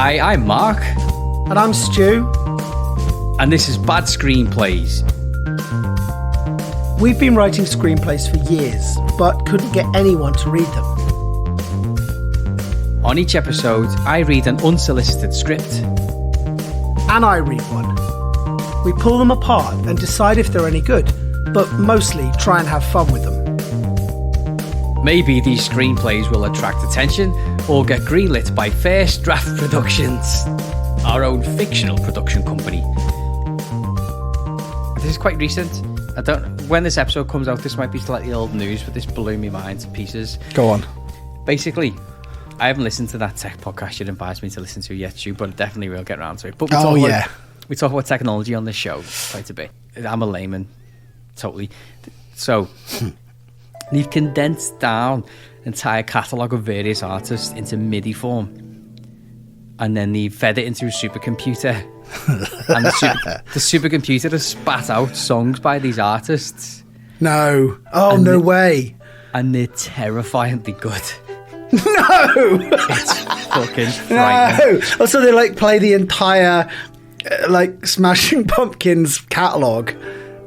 Hi, I'm Mark. And I'm Stu. And this is Bad Screenplays. We've been writing screenplays for years, but couldn't get anyone to read them. On each episode, I read an unsolicited script. And I read one. We pull them apart and decide if they're any good, but mostly try and have fun with them. Maybe these screenplays will attract attention or get greenlit by First Draft Productions, our own fictional production company. This is quite recent. When this episode comes out, this might be slightly old news, but this blew my mind to pieces. Go on. Basically, I haven't listened to that tech podcast you advised me to listen to yet, Stu, but definitely we'll get around to it. But we talk about technology on this show quite a bit. I'm a layman, totally. So, they've condensed down an entire catalogue of various artists into MIDI form. And then they fed it into a supercomputer. And the supercomputer has spat out songs by these artists. No. Oh, no way. And they're terrifyingly good. No! It's fucking frightening. No! Also, they play the entire Smashing Pumpkins catalogue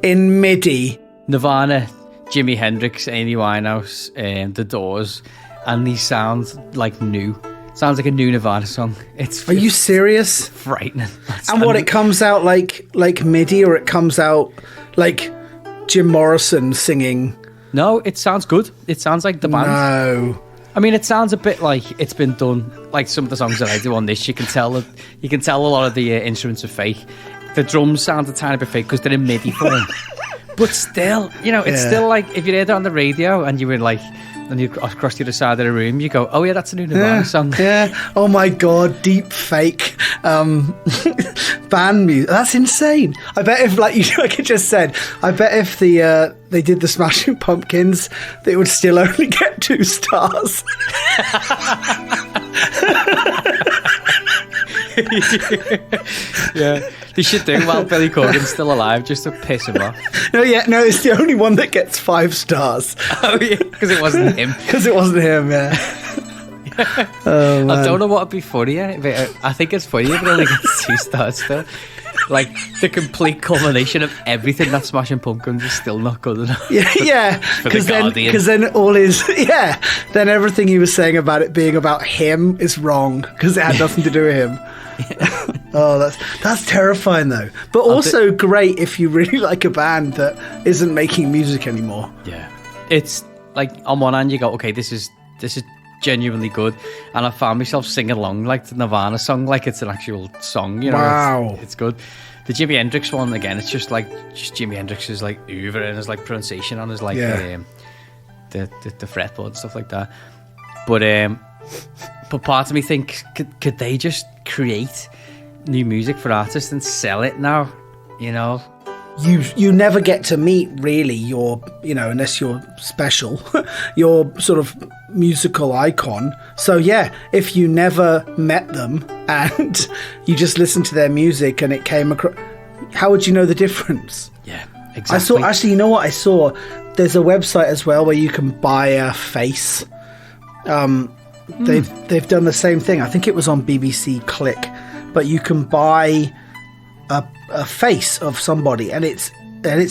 in MIDI. Nirvana, Jimi Hendrix, Amy Winehouse, The Doors, and these sound like new. Sounds like a new Nirvana song. Are you serious? Frightening. And what, it comes out like MIDI, or it comes out like Jim Morrison singing? No, it sounds good. It sounds like the band. No. I mean, it sounds a bit like it's been done. Like some of the songs that I do on this, you can tell a lot of the instruments are fake. The drums sound a tiny bit fake because they're in MIDI form. But still, it's still like if you heard it on the radio and you were like, and you across the other side of the room, you go, oh yeah, that's a new Nirvana song. Yeah. Oh my god, deep fake band music. That's insane. I bet if, like I just said, I bet if they did the Smashing Pumpkins, they would still only get 2 stars. Yeah, they should do while Billy Corgan's still alive, just to piss him off. No, it's the only one that gets 5 stars. Oh yeah, because it wasn't him. Yeah. Oh, man. I don't know what would be funnier. I think it's funnier if it only gets 2 stars still. Like the complete culmination of everything that Smashing Pumpkins is still not good enough. Yeah. Because then all his then everything he was saying about it being about him is wrong because it had nothing to do with him. Oh, that's terrifying though. But also great if you really like a band that isn't making music anymore. Yeah, it's like on one hand you go, okay, this is genuinely good, and I found myself singing along like the Nirvana song, like it's an actual song. Wow, it's good. The Jimi Hendrix one again, it's just Jimi Hendrix's like oeuvre and his like pronunciation on his like the fretboard and stuff like that. But part of me thinks, could they just create new music for artists and sell it now? You never get to meet really your, unless you're special, your sort of musical icon. So yeah, if you never met them and you just listened to their music and it came across, how would you know the difference? Yeah, exactly. I saw there's a website as well where you can buy a face. They've done the same thing. I think it was on BBC Click, but you can buy a face of somebody, and it's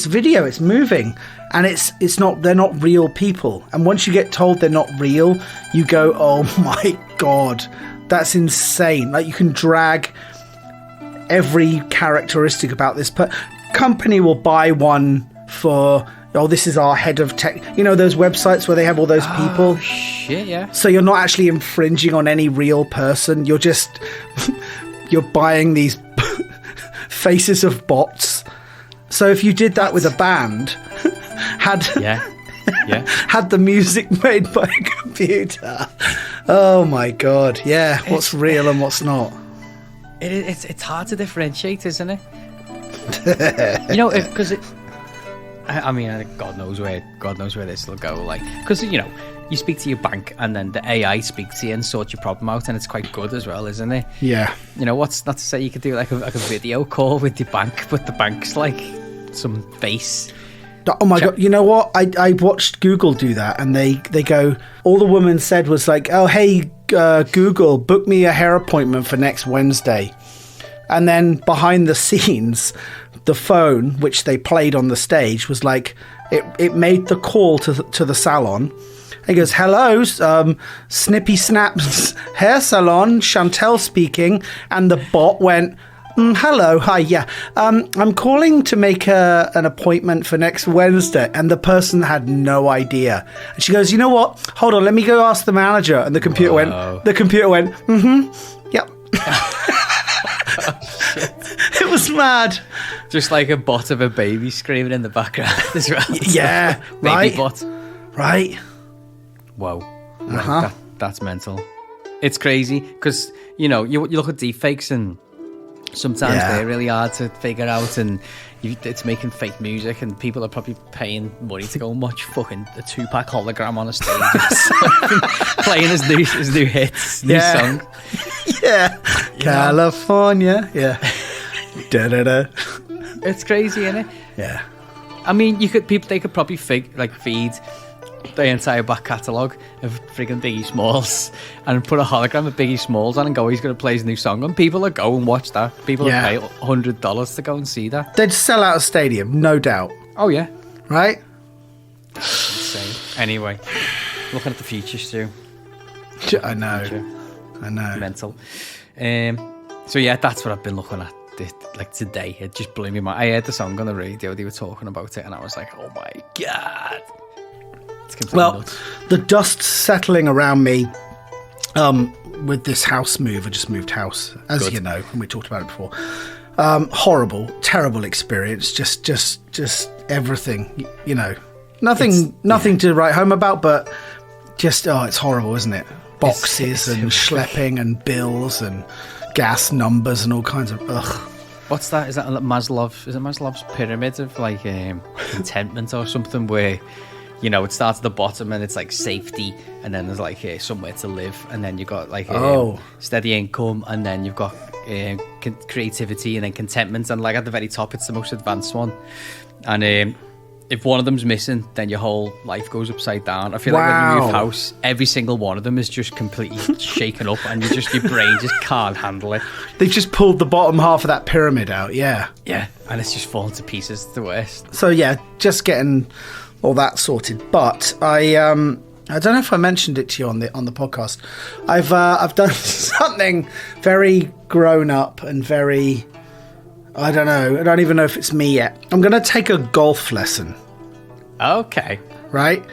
video, it's moving, and they're not real people. And once you get told they're not real, you go, oh my god, that's insane. Like, you can drag every characteristic about this company will buy one for, this is our head of tech, those websites where they have all those people. Shit, yeah. So you're not actually infringing on any real person, you're just you're buying these faces of bots. So if you did that with a band, had the music made by a computer, oh my god, what's real and what's not? It's hard to differentiate, isn't it? Because I mean, God knows where this will go. Like, because you speak to your bank and then the AI speaks to you and sorts your problem out, and it's quite good as well, isn't it? Yeah. What's not to say you could do like a video call with your bank, but the bank's like some face. Oh my god! You know what? I watched Google do that, and they go. All the woman said was like, "Oh hey Google, book me a hair appointment for next Wednesday. And then behind the scenes, the phone, which they played on the stage, was like, it made the call to the salon. He goes, hello, Snippy Snaps Hair Salon, Chantel speaking. And the bot went, hello, hi, yeah. I'm calling to make an appointment for next Wednesday. And the person had no idea. And she goes, you know what? Hold on, let me go ask the manager. And the computer went, yep. It was mad. Just like a bot of a baby screaming in the background as well. Yeah, baby bot. Right. Whoa. That's mental. It's crazy because, you look at deepfakes and sometimes they're really hard to figure out, and it's making fake music, and people are probably paying money to go and watch fucking a Tupac hologram on a stage playing his new hits, new song. Yeah. California. Yeah. Da-da-da. It's crazy, isn't it? Yeah. I mean, they could probably feed the entire back catalogue of friggin' Biggie Smalls and put a hologram of Biggie Smalls on and go, he's going to play his new song, and people will go and watch that. People will pay $100 to go and see that. They'd sell out a stadium, no doubt. Oh, yeah. Right? Insane. Anyway, looking at the future, Stu. I know. Mental. So, yeah, that's what I've been looking at. Like today, it just blew me mind. I heard the song on the radio, they were talking about it, and I was like, oh my God. Well, the dust settling around me with this house move. I just moved house, as you know, and we talked about it before. Horrible, terrible experience. Just everything, nothing to write home about, but just, it's horrible, isn't it? Boxes and schlepping and bills and gas numbers and all kinds of ugh. What's that? Is that Maslow's pyramid of like contentment or something, where it starts at the bottom and it's like safety, and then there's like somewhere to live, and then you've got like steady income, and then you've got creativity, and then contentment, and like at the very top it's the most advanced one. And if one of them's missing, then your whole life goes upside down. I feel like when you move house, every single one of them is just completely shaken up, and your brain just can't handle it. They've just pulled the bottom half of that pyramid out, yeah, and it's just falling to pieces to the worst. So just getting all that sorted. But I don't know if I mentioned it to you on the podcast. I've done something very grown up and very, I don't know. I don't even know if it's me yet. I'm going to take a golf lesson. Okay. Right?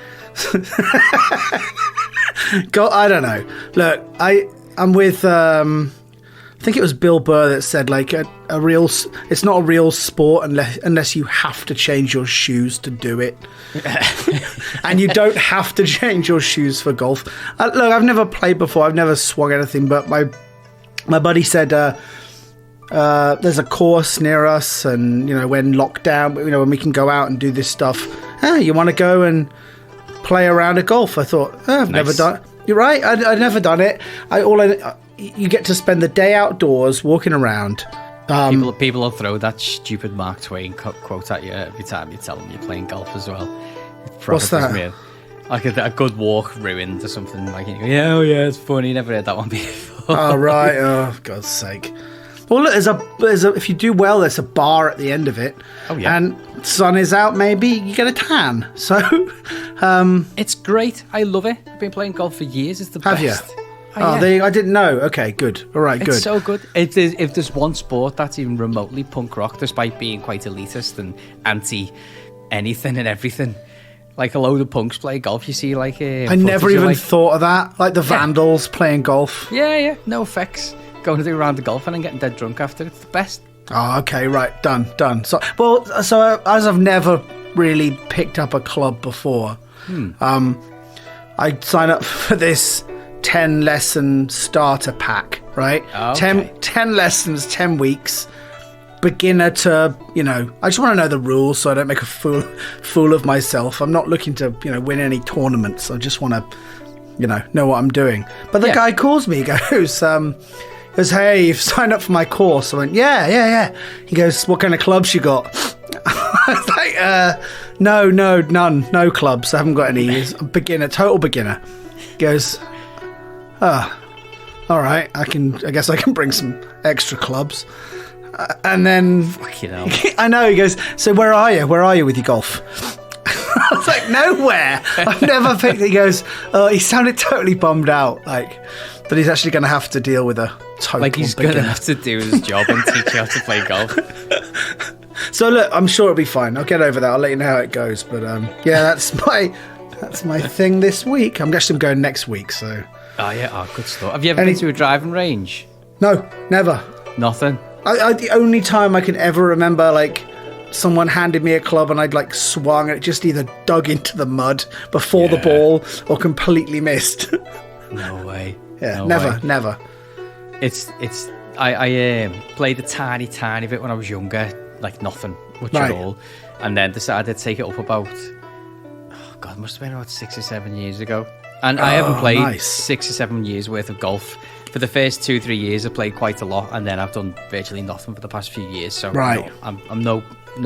I don't know. Look, I'm with, I think it was Bill Burr that said, like, it's not a real sport unless you have to change your shoes to do it. And you don't have to change your shoes for golf. Look, I've never played before. I've never swung anything, but my buddy said, there's a course near us, and when lockdown, when we can go out and do this stuff. You want to go and play around at golf? I thought, I've never done. You're right. I've never done it. You get to spend the day outdoors walking around. People will throw that stupid Mark Twain quote at you every time you tell them you're playing golf as well. What's that? Like a good walk ruined or something. Like, yeah, it's funny. Never heard that one before. Oh right. Oh, God's sake. Well, look, there's a if you do well, there's a bar at the end of it. Oh yeah. And sun is out, maybe you get a tan. So, it's great. I love it. I've been playing golf for years. It's the best. Have you? I didn't know. Okay, good. All right, good. It's so good. If there's one sport that's even remotely punk rock, despite being quite elitist and anti anything and everything, like a load of punks play golf. You see, like I never even thought of that. Like the Vandals playing golf. Yeah, no effects. Going to do a round of golf and then getting dead drunk after. It's the best. Oh, okay, right, done. So as I've never really picked up a club before, I signed up for this 10 lesson starter pack, right? Okay. 10 lessons, 10 weeks, beginner to, I just want to know the rules so I don't make a fool of myself. I'm not looking to, win any tournaments. I just want to, know what I'm doing. But the guy calls me, he goes, hey, you've signed up for my course. I went, yeah. He goes, what kind of clubs you got? I was like, no, none, no clubs. I haven't got any. He's a beginner, total beginner. He goes, all right, I guess I can bring some extra clubs. And then, fucking hell. I know, he goes, so where are you with your golf? I was like, nowhere. I've never picked. He goes, he sounded totally bummed out, like that he's actually going to have to deal with a total like he's going to have to do his job and teach you how to play golf. So look, I'm sure it'll be fine. I'll get over that. I'll let you know how it goes. But yeah, that's my thing this week. I'm going next week. So. Oh yeah, good stuff. Have you ever been to a driving range? No, never. Nothing. The only time I can ever remember, like, someone handed me a club and I'd like swung and it just either dug into the mud before the ball or completely missed. No way. Yeah, no never. I played a tiny bit when I was younger, like nothing much at all, and then decided to take it up about, it must have been about 6 or 7 years ago. And I haven't played 6 or 7 years worth of golf. For the first 2-3 years, I played quite a lot, and then I've done virtually nothing for the past few years. So I'm no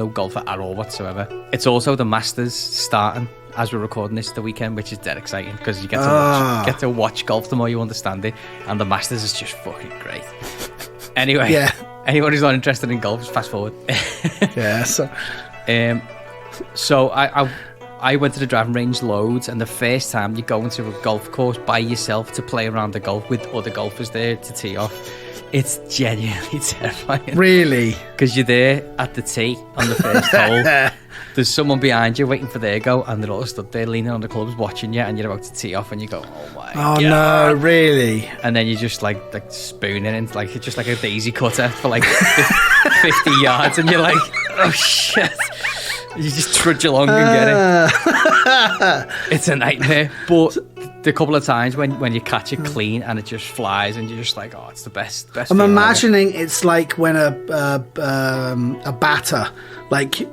golfer at all whatsoever. It's also the Masters starting as we're recording this the weekend, which is dead exciting because you get to watch golf the more you understand it, and the Masters is just fucking great. Anyway, anyone who's not interested in golf, just fast forward. Yeah. So I went to the driving range loads, and the first time you go into a golf course by yourself to play around the golf with other golfers there to tee off, it's genuinely terrifying. Really? Because you're there at the tee on the first hole. There's someone behind you waiting for their go, and they're all stood there leaning on the clubs watching you, and you're about to tee off, and you go, oh my god. Oh no, really? And then you just like spooning into like it's just like a daisy cutter for like 50 yards, and you're like, oh shit. You just trudge along and get it. It's a nightmare. But the couple of times when you catch it clean and it just flies and you're just like, oh, it's the best I'm imagining ever. It's like when a batter like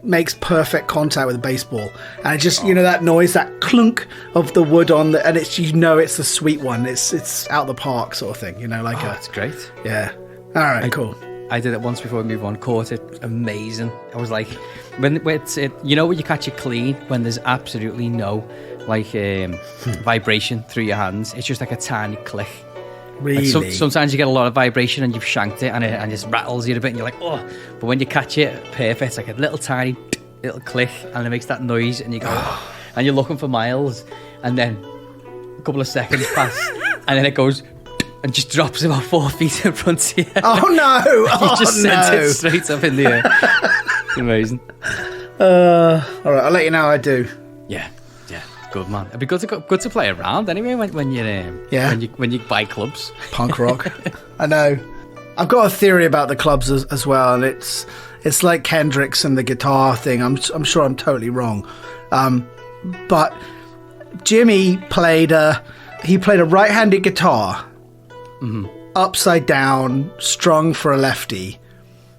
makes perfect contact with a baseball, and it just that noise, that clunk of the wood on the, and it's it's the sweet one. It's out the park sort of thing. It's great. Yeah. All right. Cool. I did it once before we move on. Caught it amazing. I was like, when it's when you catch it clean, when there's absolutely no vibration through your hands, it's just like a tiny click. Really? Like sometimes you get a lot of vibration and you've shanked it and it just rattles you a bit and you're like, oh. But when you catch it perfect, it's like a little tiny little click and it makes that noise and you go, oh. And you're looking for miles, and then a couple of seconds pass and then it goes and just drops about 4 feet in front of you. Oh no! You just sent it straight up in the air. It's amazing. All right, I'll let you know how I do. Yeah, good man. It'd be good to play around anyway when you buy clubs. Punk rock. I know. I've got a theory about the clubs as well, and it's like Kendrick's and the guitar thing. I'm sure I'm totally wrong, but Jimmy played a right-handed guitar. Mm-hmm. Upside down, strung for a lefty.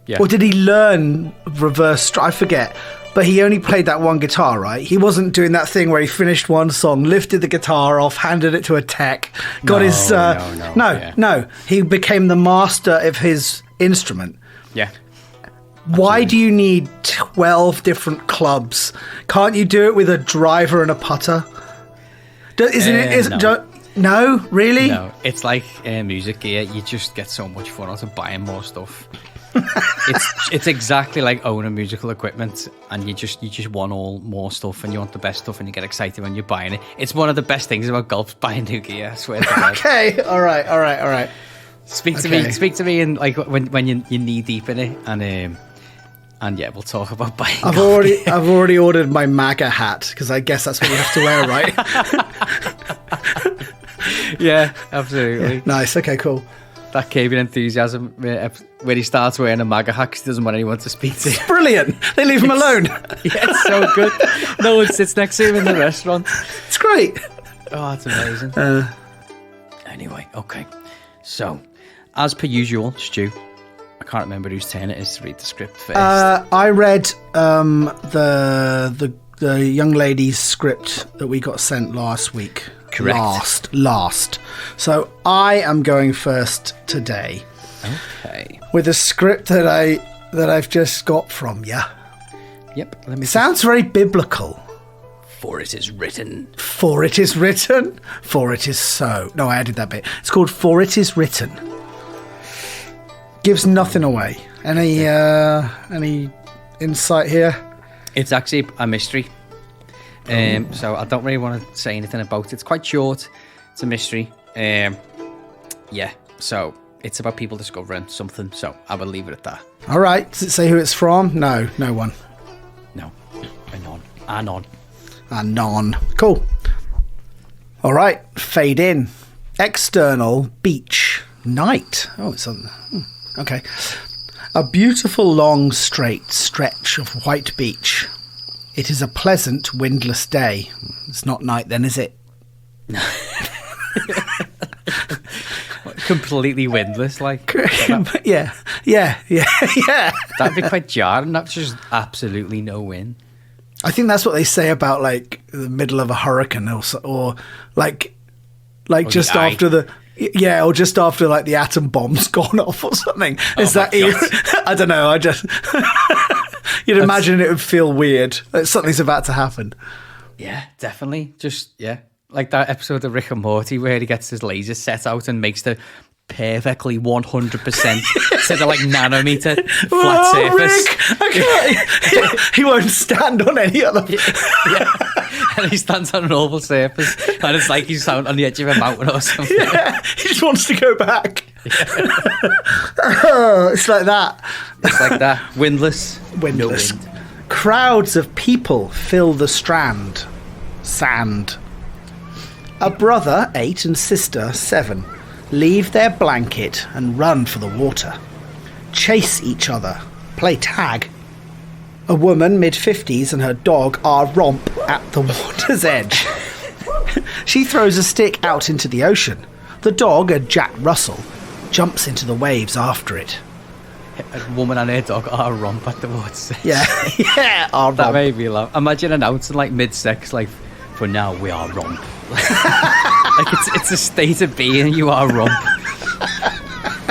Yeah. Or did he learn reverse? I forget. But he only played that one guitar, right? He wasn't doing that thing where he finished one song, lifted the guitar off, handed it to a tech, got his... No. He became the master of his instrument. Yeah. Why do you need 12 different clubs? Can't you do it with a driver and a putter? No, really? No, it's like music gear. You just get so much fun out of buying more stuff. It's exactly like owning musical equipment, and you just want more stuff, and you want the best stuff, and you get excited when you're buying it. It's one of the best things about golf, buying new gear. I swear to God. Okay, all right. Speak to me, and like when you're knee deep in it, and yeah, we'll talk about buying. I've already ordered my MAGA hat because I guess that's what you have to wear, right? Yeah, absolutely. Yeah, nice. Okay, cool. That Caveman Enthusiasm where he starts wearing a MAGA hat because he doesn't want anyone to speak to. It's brilliant. They leave him alone. Yeah, it's so good. No one sits next to him in the restaurant. It's great. Oh, it's amazing. Anyway, okay. So, as per usual, Stu, I can't remember whose turn it is to read the script first. I read the young lady's script that we got sent last week. Correct. Last. So I am going first today. Okay. With a script that I've just got from you. Yep. Sounds very biblical. For it is written. For it is written. For it is so. No, I added that bit. It's called For It Is Written. Gives nothing away. Any insight here? It's actually a mystery. So I don't really want to say anything about it. It's quite short. It's a mystery. Yeah. So it's about people discovering something. So I will leave it at that. All right. Does it say who it's from? No one. No. Anon. Anon. Cool. All right. Fade in. External beach. Night. Oh, it's on. Okay. A beautiful long straight stretch of white beach. It is a pleasant windless day. It's not night then, is it? Completely windless, like. Yeah. That'd be quite jarring. That's just absolutely no wind. I think that's what they say about like the middle of a hurricane, or like just after the. Yeah, or just after like the atom bomb's gone off or something. Is that? I don't know. You'd imagine it would feel weird. Like something's about to happen. Yeah, definitely. Just like that episode of Rick and Morty where he gets his laser set out and makes the perfectly 100% set of like nanometer flat surface. Rick, he won't stand on any other. Yeah. And he stands on an oval surface, and it's like he's on the edge of a mountain or something. Yeah, he just wants to go back. Yeah. It's like that. It's like that. Windless. No wind. Crowds of people fill the strand. Sand. A brother, 8, and sister, 7, leave their blanket and run for the water. Chase each other. Play tag. A woman, mid-50s, and her dog are romp at the water's edge. She throws a stick out into the ocean. The dog, a Jack Russell, jumps into the waves after it. A woman and her dog are romp at the water's edge. Yeah, are romp. That made me laugh. Imagine announcing like mid-sex, like, for now we are romp. Like it's a state of being, you are romp.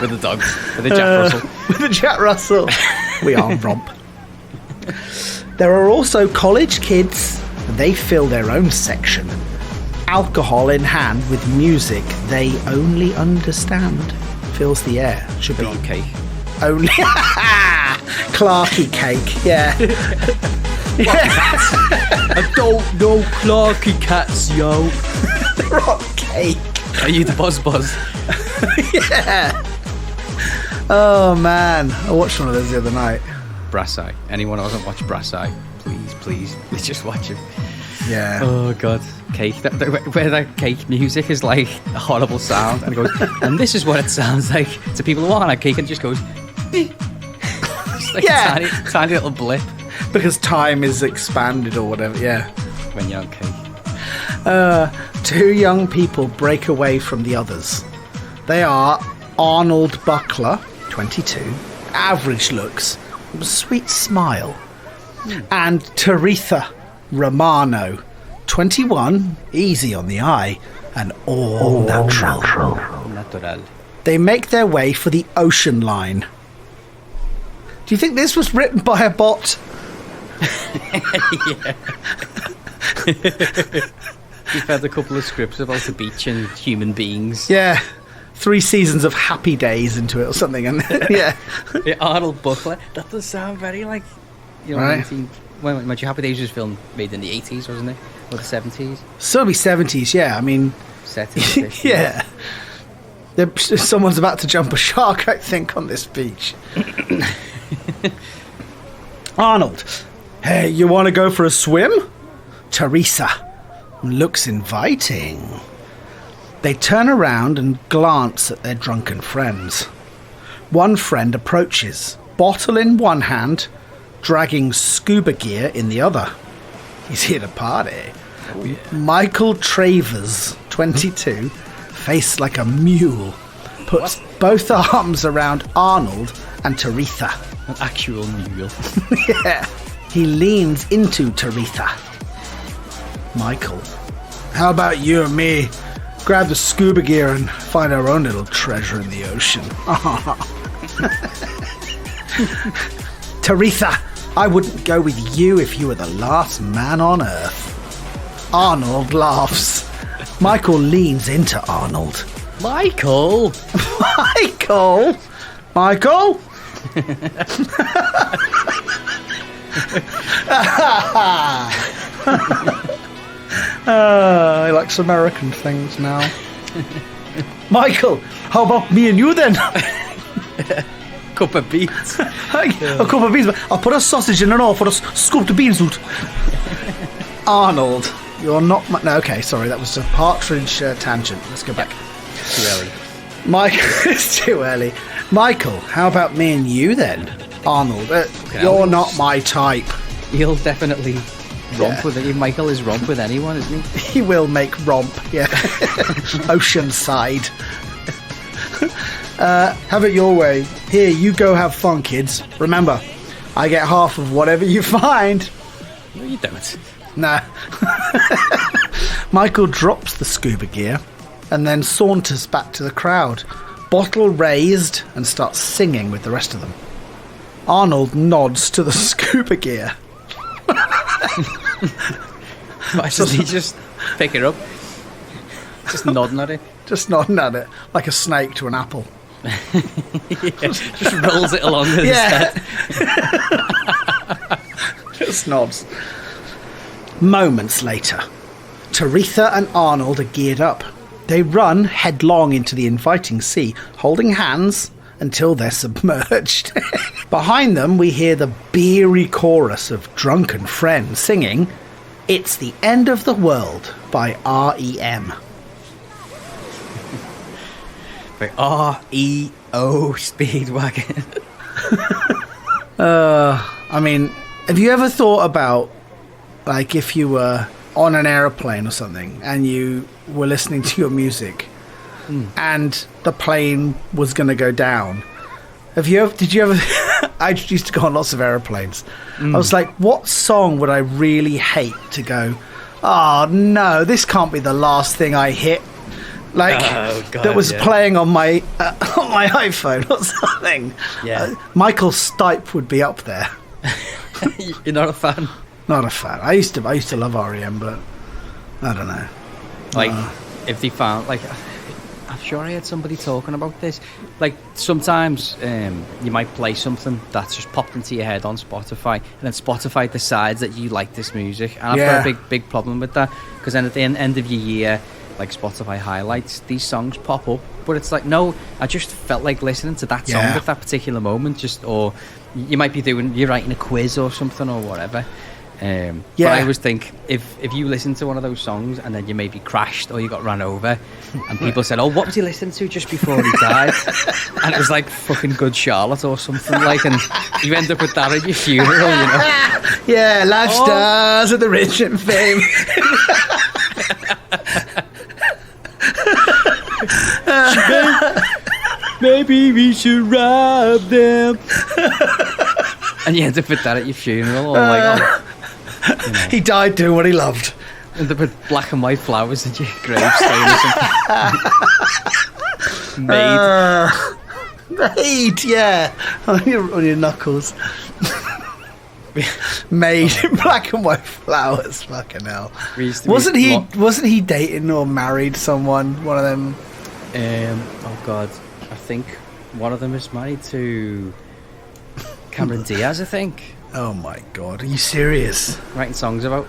With a dog, with a Jack Russell. With a Jack Russell. We are romp. There are also college kids. They fill their own section. Alcohol in hand with music they only understand. Fills the air. Should be cake. Only Clarky cake. Yeah. I don't know Clarky cats, yo. They're on cake. Are you the buzz? Yeah. Oh man, I watched one of those the other night. Brass Eye. Anyone who hasn't watched Brass Eye, please just watch it. Yeah. Oh god, cake. Where that cake music is like a horrible sound, and it goes, and this is what it sounds like to people who want a cake, and it just goes, just like a tiny little blip. Because time is expanded or whatever. Yeah. When you're on cake. 2 young people break away from the others. They are Arnold Buckler, 22, average looks, sweet smile, and Taritha Romano, 21, easy on the eye, and all natural. They make their way for the ocean line. Do you think this was written by a bot? Yeah. We've had a couple of scripts about the beach and human beings. Yeah. 3 seasons of Happy Days into it or something, and yeah. Arnold Buckler. That does sound very like, you know, right. When Happy Days was filmed, made in the 80s, wasn't it, or the 70s? So be 70s, yeah. I mean, set in the 50s. Yeah. Someone's about to jump a shark, I think, on this beach. Arnold, hey, you want to go for a swim? Teresa looks inviting. They turn around and glance at their drunken friends. One friend approaches, bottle in one hand, dragging scuba gear in the other. He's here to party. Oh, yeah. Michael Travers, 22, face like a mule, puts both arms around Arnold and Teresa. An actual mule. Yeah. He leans into Teresa. Michael, how about you and me grab the scuba gear and find our own little treasure in the ocean? Teresa, I wouldn't go with you if you were the last man on Earth. Arnold laughs. Michael leans into Arnold. Michael! Michael! Michael? He likes American things now. Michael, how about me and you then? Cup of beans. A cup of beans. I'll put a sausage in and all for a scoop of beans out. Arnold, you're not... No, okay, sorry, that was a partridge tangent. Let's go back. Too early. It's too early. Michael, how about me and you then? Arnold, you're not my type. He'll definitely romp with it. Michael is romp with anyone, isn't he? He will make romp, yeah. Oceanside. Have it your way. Here, you go have fun, kids. Remember, I get half of whatever you find. No, you don't. Nah. Michael drops the scuba gear and then saunters back to the crowd, bottle raised, and starts singing with the rest of them. Arnold nods to the scuba gear. Why doesn't he just pick it up? Just nodding at it? Just nodding at it, like a snake to an apple. Just rolls it along with his head. Just nods. Moments later, Teresa and Arnold are geared up. They run headlong into the inviting sea, holding hands until they're submerged. Behind them, we hear the beery chorus of drunken friends singing "It's the End of the World" by R.E.M. By R.E.O. Speedwagon. I mean, have you ever thought about, like, if you were on an aeroplane or something and you were listening to your music and the plane was going to go down? Did you ever I used to go on lots of airplanes. I was like, what song would I really hate to go, oh no, this can't be the last thing I hit, like, that was playing on my iPhone or something. Michael Stipe would be up there. You're not a fan? Not a fan. I used to love R.E.M., but I don't know. Like, if they found, like, I'm sure I had somebody talking about this. Like, sometimes you might play something that's just popped into your head on Spotify, and then Spotify decides that you like this music. And I've got a big problem with that, because then at the end of your year, like Spotify highlights, these songs pop up, but it's like, no, I just felt like listening to that song at that particular moment. Or you might be you're writing a quiz or something or whatever. But I always think, if you listen to one of those songs and then you maybe crashed or you got run over and people said, oh, what was you listening to just before he died? And it was like fucking Good Charlotte or something, like, and you end up with that at your funeral, you know? Yeah, life stars of the rich and fame. Maybe we should rob them. And you end up with that at your funeral, or like, you know. He died doing what he loved. End up with black and white flowers at your gravestone or something. Made, yeah, on your knuckles. Made in black and white flowers. Fucking hell. Wasn't he dating or married someone? One of them. Oh God, I think one of them is married to Cameron Diaz, I think. Oh my God, are you serious? Writing songs about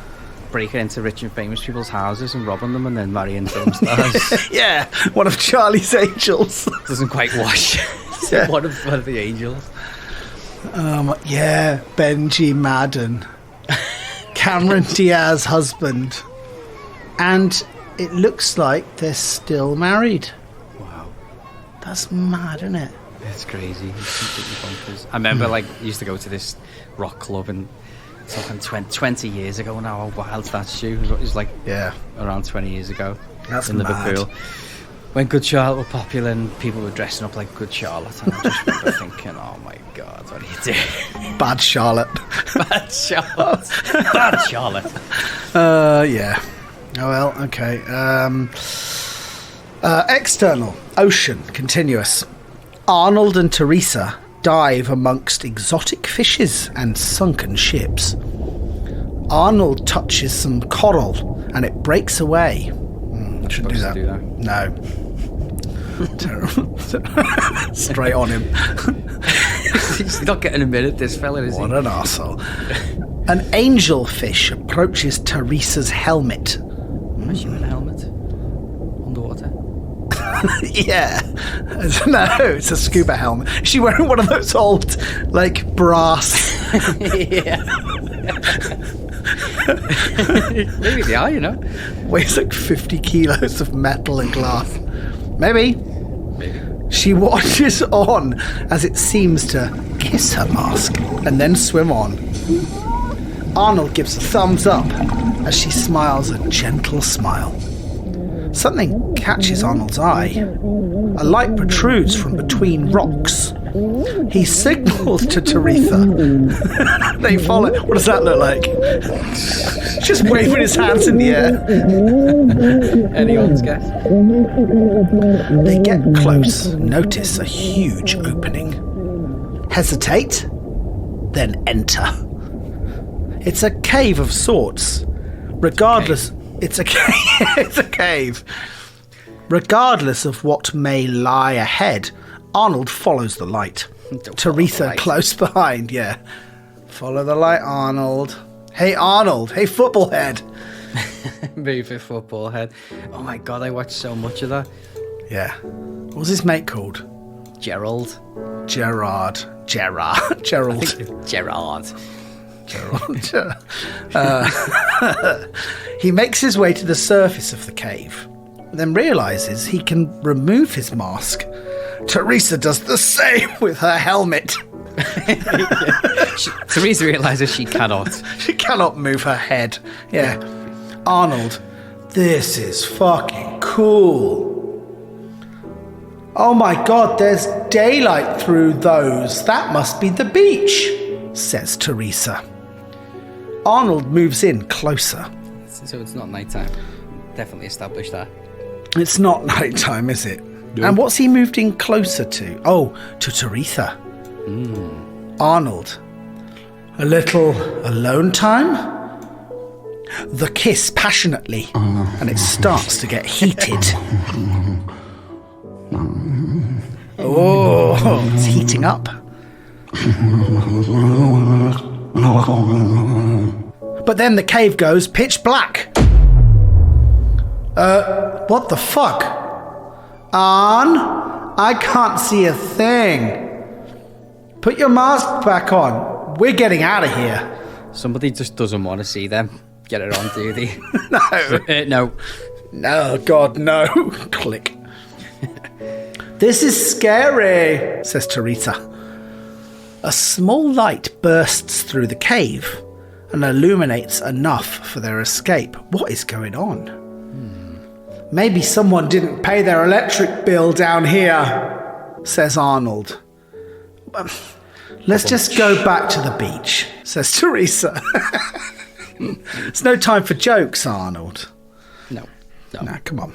breaking into rich and famous people's houses and robbing them and then marrying film stars. Yeah, one of Charlie's angels. Doesn't quite wash. One of the angels. Yeah, Benji Madden. Cameron Diaz's husband. And it looks like they're still married. Wow. That's mad, isn't it? It's crazy. It's completely bonkers. I remember, like, used to go to this rock club, and it's like 20 years ago now. How wild's that, Stu? It was like around 20 years ago. That's in mad. Liverpool. When Good Charlotte were popular and people were dressing up like Good Charlotte, and I just remember thinking, oh my God, what are you doing? Bad Charlotte. Bad Charlotte. Bad Charlotte. Yeah. Oh well, okay. External. Ocean. Continuous. Arnold and Teresa dive amongst exotic fishes and sunken ships. Arnold touches some coral and it breaks away. Shouldn't do that. No. Terrible. Straight on him. He's not getting a minute, this fella, is he? What an arsehole. An angelfish approaches Teresa's helmet. Is she in a helmet? Underwater? Yeah. No, it's a scuba helmet. Is she wearing one of those old, like, brass? Yeah. Maybe they are, you know. Weighs like 50 kilos of metal and glass. Maybe. She watches on as it seems to kiss her mask and then swim on. Arnold gives a thumbs up as she smiles a gentle smile. Something catches Arnold's eye. A light protrudes from between rocks. He signals to Teresa. They follow. What does that look like? Just waving his hands in the air. Anyone's guess. They get close, notice a huge opening. Hesitate, then enter. It's a cave of sorts. Regardless, it's a cave. It's a cave. Regardless of what may lie ahead, Arnold follows the light. Teresa close behind, yeah. Follow the light, Arnold. Hey, Arnold. Hey, football head. Move it, football head. Oh my god, I watched so much of that. Yeah. What was his mate called? Gerald. Gerald. He makes his way to the surface of the cave, then realises he can remove his mask. Teresa does the same with her helmet. Teresa realises she cannot. She cannot move her head. Yeah. Arnold, this is fucking cool. Oh my god, there's daylight through those. That must be the beach, says Teresa. Arnold moves in closer. So it's not nighttime. Definitely established that. It's not nighttime, is it? Nope. And what's he moved in closer to? Oh, to Teresa. Arnold. A little alone time? The kiss passionately, and it starts to get heated. Oh, it's heating up. But then the cave goes pitch black. What the fuck? I can't see a thing. Put your mask back on. We're getting out of here. Somebody just doesn't want to see them. Get it on, do they? No. No. No, God, no. Click. This is scary, says Teresa. A small light bursts through the cave and illuminates enough for their escape. What is going on? Maybe someone didn't pay their electric bill down here, says Arnold. Let's just go back to the beach, says Teresa. It's no time for jokes, Arnold. No, come on.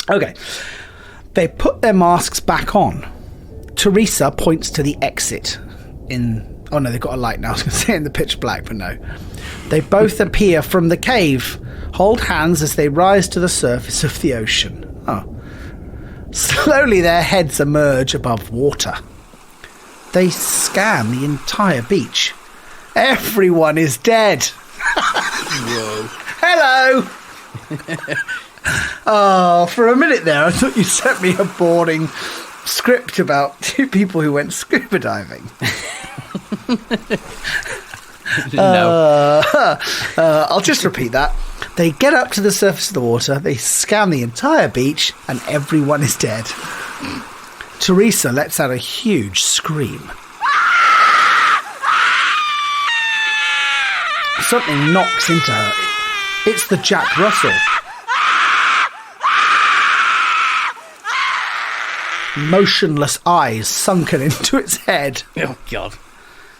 Okay. They put their masks back on. Teresa points to the exit oh no, they've got a light now. I was going to say in the pitch black, but no. They both appear from the cave, hold hands as they rise to the surface of the ocean. Oh. Slowly their heads emerge above water. They scan the entire beach. Everyone is dead. Whoa. Hello. Oh, for a minute there, I thought you sent me a boring script about two people who went scuba diving. No. I'll just repeat that. They get up to the surface of the water, they scan the entire beach, and everyone is dead. Teresa lets out a huge scream. Something knocks into her. It's the Jack Russell. Motionless eyes sunken into its head. Oh, God.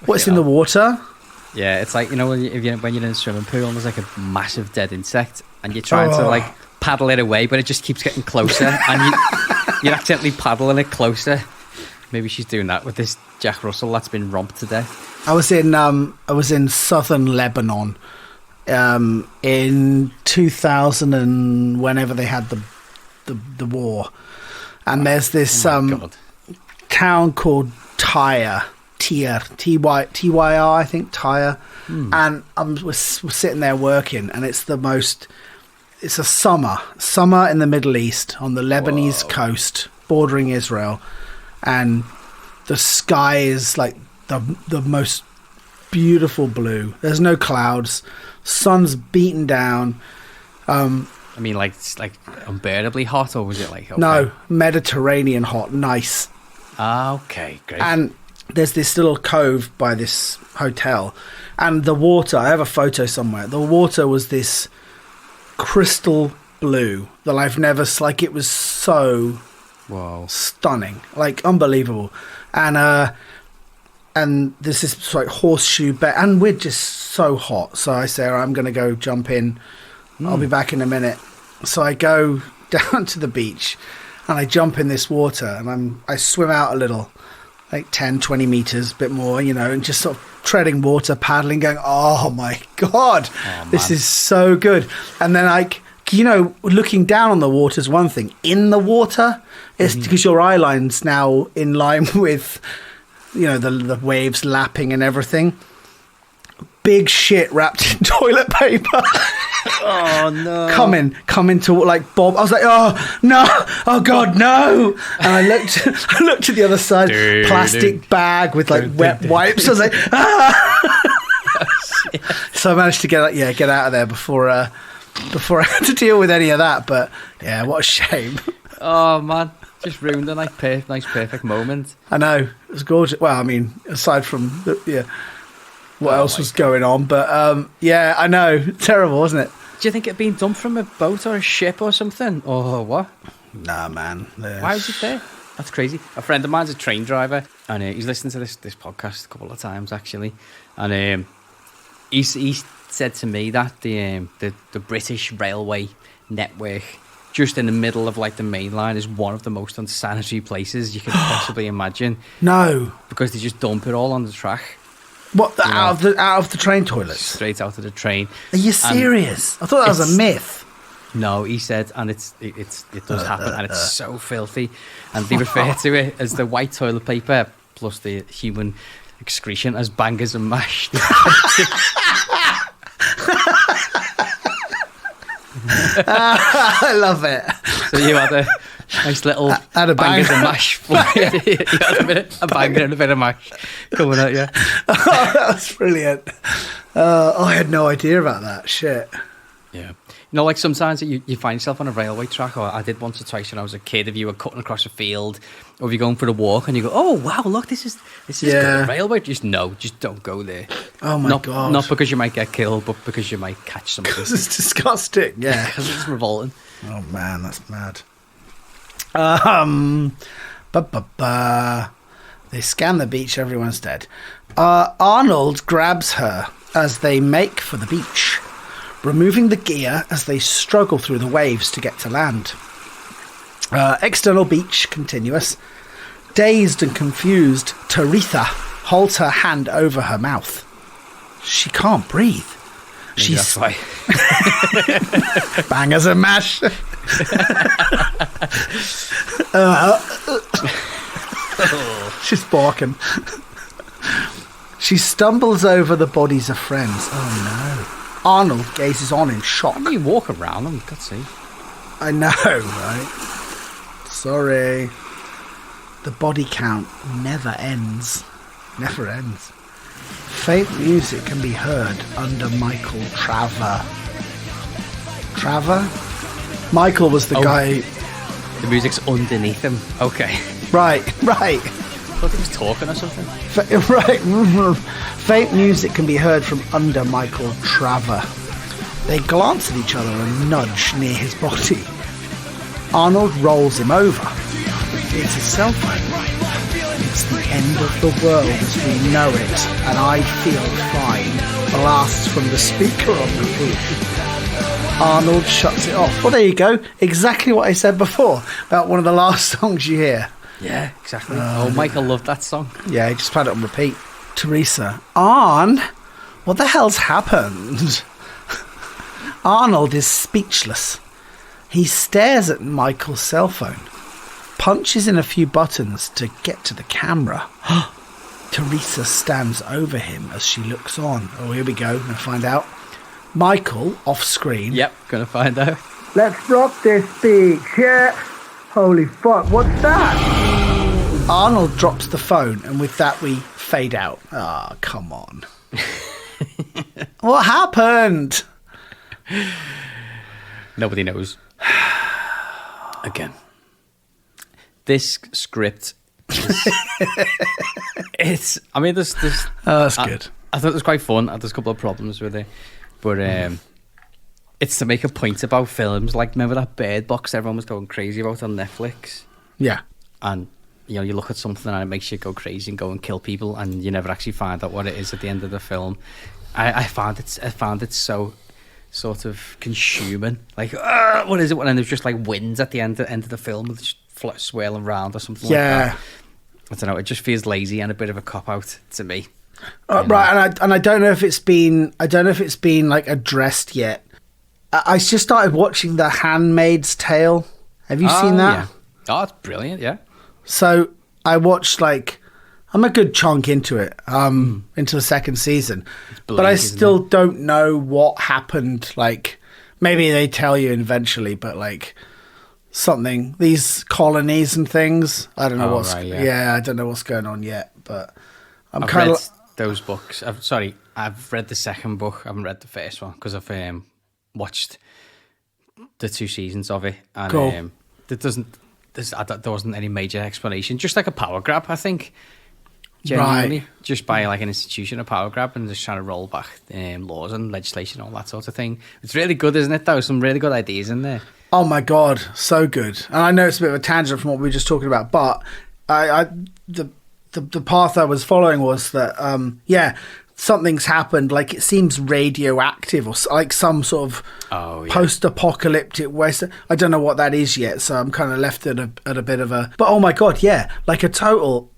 What's in the water? Yeah, it's like, you know, when you're in a swimming pool and there's like a massive dead insect and you're trying to like paddle it away, but it just keeps getting closer and you're accidentally paddling it closer. Maybe she's doing that with this Jack Russell that's been romped to death. I was in southern Lebanon in 2000 and whenever they had the war. And there's this town called Tyre, Tyr, I think, Tyre. And we're sitting there working, and it's a summer in the Middle East on the Lebanese coast bordering Israel, and the sky is like the most beautiful blue. There's no clouds, sun's beaten down. I mean, like, it's like unbearably hot, or was it like... Okay? No, Mediterranean hot, nice. Ah, okay, great. And there's this little cove by this hotel, and the water, I have a photo somewhere, the water was this crystal blue that I've never... Like, it was so... Whoa. Stunning. Like, unbelievable. And there's this like horseshoe bed, and we're just so hot. So I say, I'm going to go jump in. I'll be back in a minute. So I go down to the beach and I jump in this water, and I swim out a little, like 10, 20 meters, a bit more, and just sort of treading water, paddling, going, oh my God, this is so good. And then looking down on the water is one thing. In the water, it's because your eye line's now in line with, the waves lapping and everything. Big shit wrapped in toilet paper. Oh no! Coming to like Bob. I was like, oh no! Oh God, no! And I looked to the other side, plastic bag with like wet wipes. I was like, ah! So I managed to get out of there before I had to deal with any of that. But yeah, what a shame. Oh man, just ruined a nice perfect moment. I know, it was gorgeous. Well, I mean, aside from what else was going on, but yeah, I know, terrible, wasn't it? Do you think it'd been dumped from a boat or a ship or something, or what? Nah, man. Why was it there? That's crazy. A friend of mine's a train driver, and he's listened to this podcast a couple of times actually, and he said to me that the British railway network, just in the middle of like the main line, is one of the most unsanitary places you could possibly imagine. No, because they just dump it all on the track. What, out of the train toilets? Straight out of the train. Are you serious? I thought that was a myth. No, he said, and it does happen, and it's so filthy. And they refer to it as the white toilet paper plus the human excretion as bangers and mash. I love it. So you had a nice little bangers and mash. You had a banger and a bit of mash coming at you. Oh, that was brilliant. I had no idea about that. Shit. Yeah. Like sometimes you find yourself on a railway track, or I did once or twice when I was a kid, if you were cutting across a field, or if you're going for a walk and you go, oh wow, look, this is good railway. Just don't go there. Oh my God. Not because you might get killed, but because you might catch something. Because it's disgusting. Yeah. Because it's revolting. Oh man, that's mad. They scan the beach, everyone's dead. Arnold grabs her as they make for the beach, removing the gear as they struggle through the waves to get to land. External beach, continuous. Dazed and confused, Taritha holds her hand over her mouth. She can't breathe. Maybe that's why. Bangers and mash. She's barking. She stumbles over the bodies of friends. Oh no. Arnold gazes on in shock. How do you walk around them? Can't see. I know, right? Sorry. The body count never ends. Never ends. Faint music can be heard under Michael Traver. Traver? Michael was the guy... The music's underneath him. Okay. Right. I thought he was talking or something. Right. Faint music can be heard from under Michael Traver. They glance at each other and nudge near his body. Arnold rolls him over. It's his cell phone. It's the end of the world as we know it, and I feel fine. Blasts from the speaker on the roof. Arnold shuts it off. Well, there you go. Exactly what I said before about one of the last songs you hear. Yeah, exactly. Michael loved that song. Yeah, he just played it on repeat. Teresa. Arn, what the hell's happened? Arnold is speechless. He stares at Michael's cell phone, punches in a few buttons to get to the camera. Teresa stands over him as she looks on. Oh, here we go. We're going to find out. Michael, off screen. Yep, going to find out. Let's drop this speech. Yeah. Holy fuck, what's that? Arnold drops the phone, and with that we fade out. Ah, come on. What happened? Nobody knows. Again, this script it's I mean there's that's good. I thought it was quite fun. There's a couple of problems with it, but it's to make a point about films. Like, remember that Bird Box everyone was going crazy about on Netflix? Yeah. And you look at something and it makes you go crazy and go and kill people, and you never actually find out what it is at the end of the film. I found it so sort of consuming. Like, what is it? And then there's just like winds at the end of the film, just swirling around or something like that. I don't know. It just feels lazy and a bit of a cop out to me. Right, and I don't know if it's been like addressed yet. I just started watching The Handmaid's Tale. Have you seen that? Yeah. Oh, it's brilliant. Yeah. So I watched I'm a good chunk into it, into the second season, but I still don't know what happened. Like, maybe they tell you eventually, but something, these colonies and things. I don't know I don't know what's going on yet, but I've kind of those books. I've read the second book. I haven't read the first one because I've watched the 2 seasons of it, and cool. There wasn't any major explanation. Just like a power grab, I think. Genuinely, just by an institution, a power grab, and just trying to roll back laws and legislation, all that sort of thing. It's really good, isn't it? Though some really good ideas in there. Oh my god, so good! And I know it's a bit of a tangent from what we were just talking about, but the path I was following was that something's happened. Like, it seems radioactive or like some sort of post-apocalyptic waste. I don't know what that is yet, so I'm kind of left at a bit of a. But oh my god, yeah, like a total.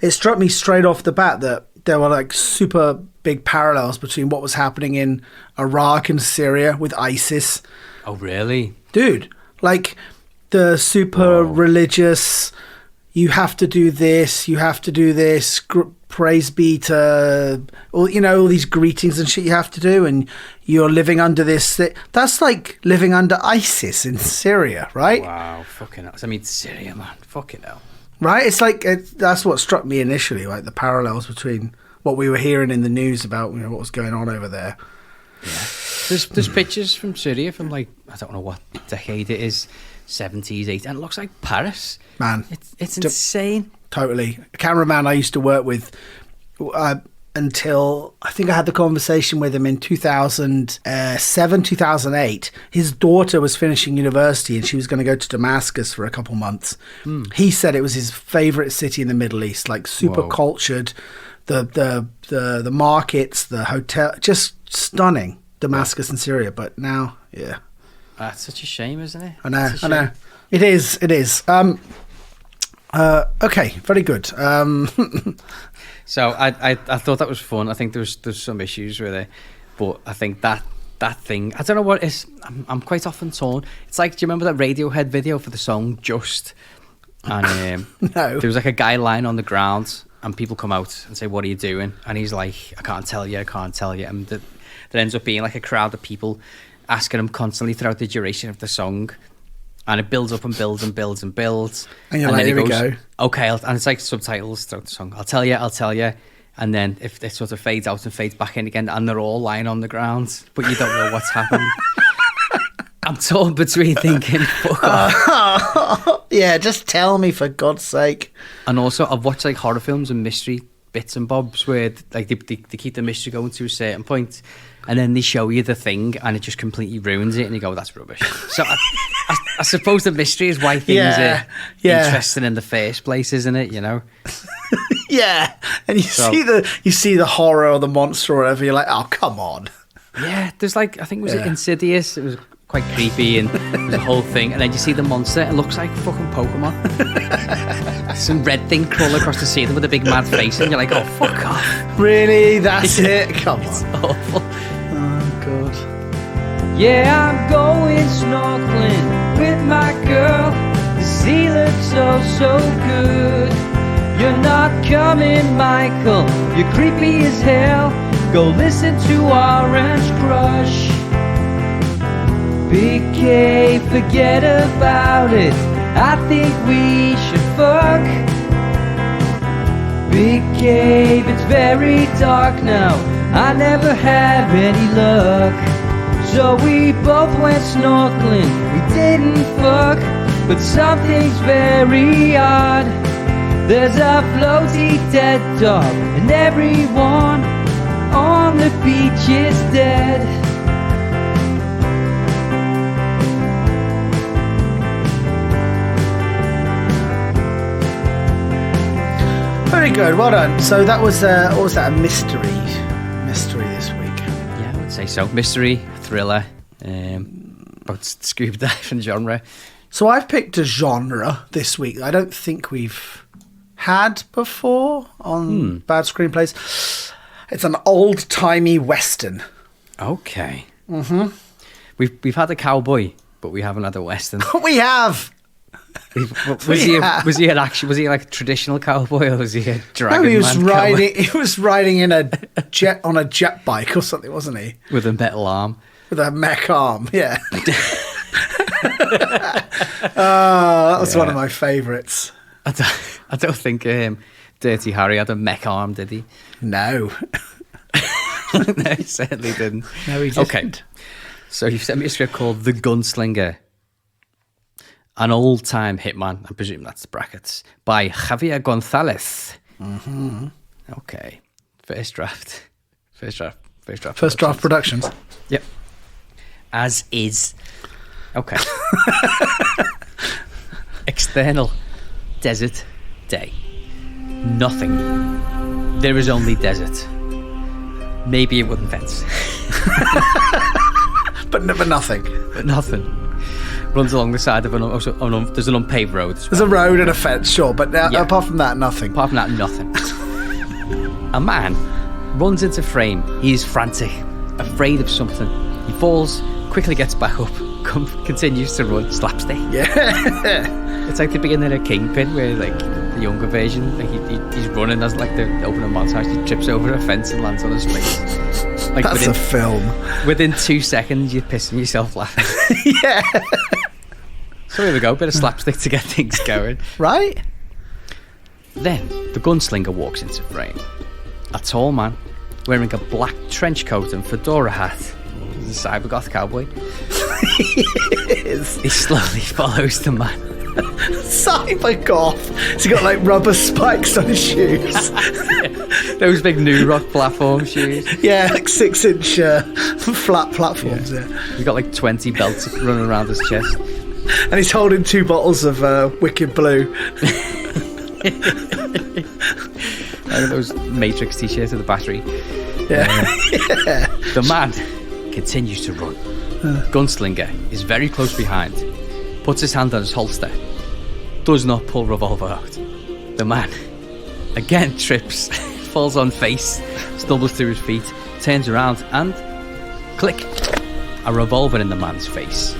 It struck me straight off the bat that there were super big parallels between what was happening in Iraq and Syria with ISIS. Oh, really? Dude, the super religious, you have to do this, praise be to, all these greetings and shit you have to do, and you're living under this. That's like living under ISIS in Syria, right? Wow, fucking hell. I mean, Syria, man, fucking hell. Right? It's that's what struck me initially, like the parallels between what we were hearing in the news about what was going on over there. Yeah. There's pictures from Syria from I don't know what decade it is, 70s, 80s, and it looks like Paris. Man. It's insane. Totally. A cameraman I used to work with until I think I had the conversation with him in 2007, 2008. His daughter was finishing university and she was going to go to Damascus for a couple months. He said it was his favourite city in the Middle East, super cultured, the markets, the hotel, just stunning. Damascus and Syria, but now, yeah. That's such a shame, isn't it? I know. It is. Okay, very good. So I thought that was fun. I think there's some issues with it, but I think that thing, I don't know what it is. I'm quite often torn. It's like, do you remember that Radiohead video for the song Just? And no. There was a guy lying on the ground, and people come out and say, "What are you doing?" And he's like, I can't tell you. And there ends up being a crowd of people asking him constantly throughout the duration of the song. And it builds up and builds and builds and builds. And you're like, here we go. Okay, and it's like subtitles throughout the song. I'll tell you. And then if it sort of fades out and fades back in again, and they're all lying on the ground, but you don't know what's happening. I'm torn between thinking, fuck off. Yeah, just tell me, for God's sake. And also, I've watched horror films and mystery bits and bobs where they keep the mystery going to a certain point, and then they show you the thing and it just completely ruins it, and you go, that's rubbish. So I suppose the mystery is why things are interesting in the first place, isn't it? Yeah, and you see the horror or the monster or whatever, you're like, oh, come on. Yeah, there's I think it Insidious. It was quite creepy, and there's a whole thing, and then you see the monster, it looks like fucking Pokemon. Some red thing crawling across the ceiling with a big mad face, and you're like, oh, fuck off. Really? That's it? Come on. It's awful. Oh, God. Yeah, I'm going snorkeling with my girl. The sea looks so good. You're not coming, Michael. You're creepy as hell. Go listen to Orange Crush. Big K, forget about it. I think we should fuck. Big cave, it's very dark now. I never have any luck. So we both went snorkeling. We didn't fuck, but something's very odd. There's a floaty dead dog, and everyone on the beach is dead. Very good, well done. So that was, what was that, a mystery this week? Yeah, I would say so. Mystery, thriller, about scuba diving genre. So I've picked a genre this week that I don't think we've had before on Bad Screenplays. It's an old-timey western. Okay. Mm-hmm. We've had a cowboy, but we haven't had a western. We have. Was he like a traditional cowboy, or was he a dragon? No, he was riding. He was riding in a jet on a jet bike or something, wasn't he? With a metal arm. With a mech arm, yeah. That was one of my favourites. I don't think Dirty Harry had a mech arm, did he? No. No, he certainly didn't. No, he didn't. Okay, so you've sent me a script called The Gunslinger. An Old Time Hitman, I presume that's brackets, by Xavier Gonzalez. Mm-hmm. Okay. First draft Productions. Yep. As is. Okay. External desert day. Nothing. There is only desert. Maybe a wooden fence. But nothing. But nothing. Runs along the side of there's an unpaved road. There's a road and a fence, sure, but apart from that, nothing. Apart from that, nothing. A man runs into frame. He is frantic, afraid of something. He falls, quickly gets back up, continues to run, slapstick. Yeah. It's like the beginning of Kingpin, where like the younger version, like he's running as like the opening montage. He trips over a fence and lands on his face. Like that's a film. Within 2 seconds, you're pissing yourself laughing. Yeah. So here we go, bit of slapstick to get things going. Right? Then the gunslinger walks into frame. A tall man wearing a black trench coat and fedora hat. He's a cybergoth cowboy. He slowly follows the man. Cybergoth? Has he got like rubber spikes on his shoes? Those big New Rock platform shoes. Yeah, like 6-inch flat platforms. Yeah. He's got like 20 belts running around his chest. And he's holding 2 bottles of Wicked Blue. Like those Matrix t-shirts with the battery. Yeah. The man continues to run. Gunslinger is very close behind. Puts his hand on his holster. Does not pull revolver out. The man again trips, falls on face, stumbles to his feet, turns around and click, a revolver in the man's face.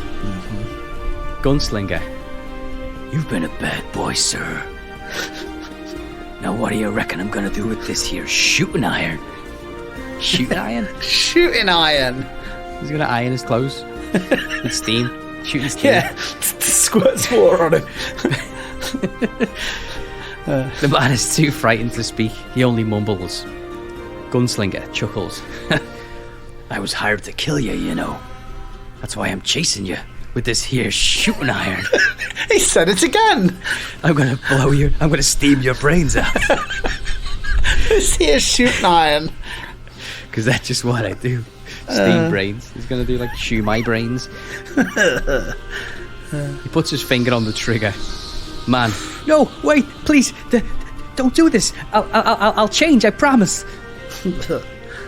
Gunslinger, you've been a bad boy, sir. Now what do you reckon I'm gonna do with this here shooting iron? Shooting iron? Shooting iron. He's gonna iron his clothes with steam. Shooting steam. Yeah, squirts water on him. The man is too frightened to speak. He only mumbles. Gunslinger chuckles. I was hired to kill you, you know. That's why I'm chasing you with this here shooting iron. He said it again. I'm gonna blow you. I'm gonna steam your brains out. This here shooting iron. Because that's just what I do. Steam brains. He's gonna do like shoe my brains. He puts his finger on the trigger. Man, no, wait, please, don't do this. I'll change, I promise.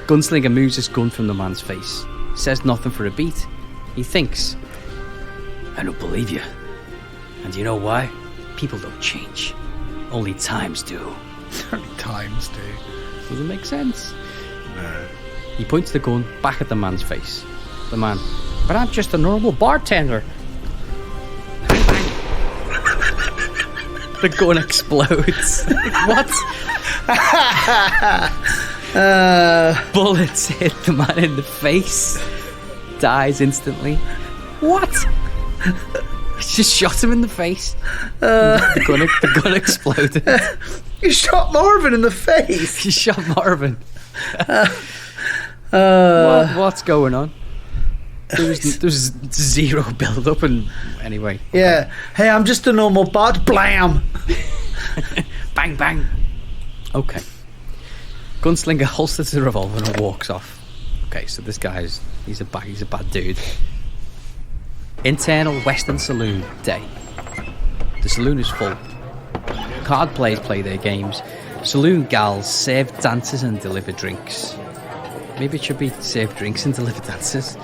Gunslinger moves his gun from the man's face. Says nothing for a beat. He thinks, I don't believe you. And you know why? People don't change. Only times do. Only times do. Doesn't make sense. No. He points the gun back at the man's face. The man But I'm just a normal bartender. The gun explodes. What? Bullets hit the man in the face. Dies instantly. What? Just shot him in the face. The gun exploded. You shot Marvin in the face. You shot Marvin. What's going on? There was zero build up, and anyway. Yeah. Hey, I'm just a normal bud. Blam. Bang bang. Okay. Gunslinger holsters the revolver and walks off. Okay, so this guy's he's a bad dude. Internal Western Saloon day. The saloon is full. Card players play their games. Saloon gals serve dances and deliver drinks. Maybe it should be serve drinks and deliver dances.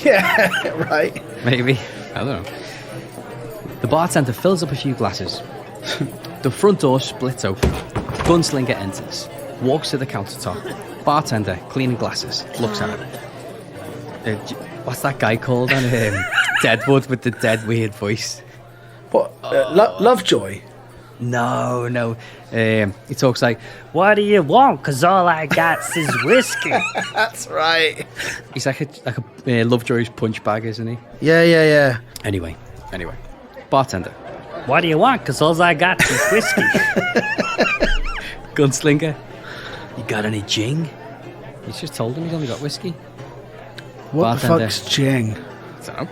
Yeah, right. Maybe. I don't know. The bartender fills up a few glasses. The front door splits open. Gunslinger enters. Walks to the countertop. Bartender, cleaning glasses. Looks at him. What's that guy called on Deadwood with the dead weird voice? What? Lovejoy? No. He talks like, "What do you want? 'Cause all I got is whiskey." That's right. He's like a Lovejoy's punch bag, isn't he? Yeah. Anyway. Bartender. What do you want? 'Cause all I got is whiskey. Gunslinger. You got any gin? He's just told him he's only got whiskey. What Bartender. the fuck's gin? So,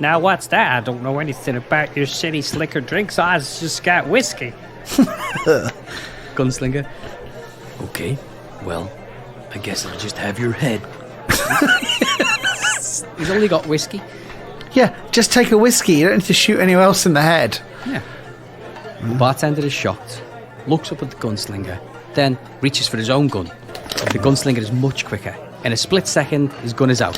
Now what's that? I don't know anything about your shitty slicker drinks. I just got whiskey. Gunslinger. Okay, well, I guess I'll just have your head. He's only got whiskey. Yeah, just take a whiskey. You don't need to shoot anyone else in the head. Yeah. The bartender is shocked, looks up at the gunslinger, then reaches for his own gun. The gunslinger is much quicker. In a split second, his gun is out.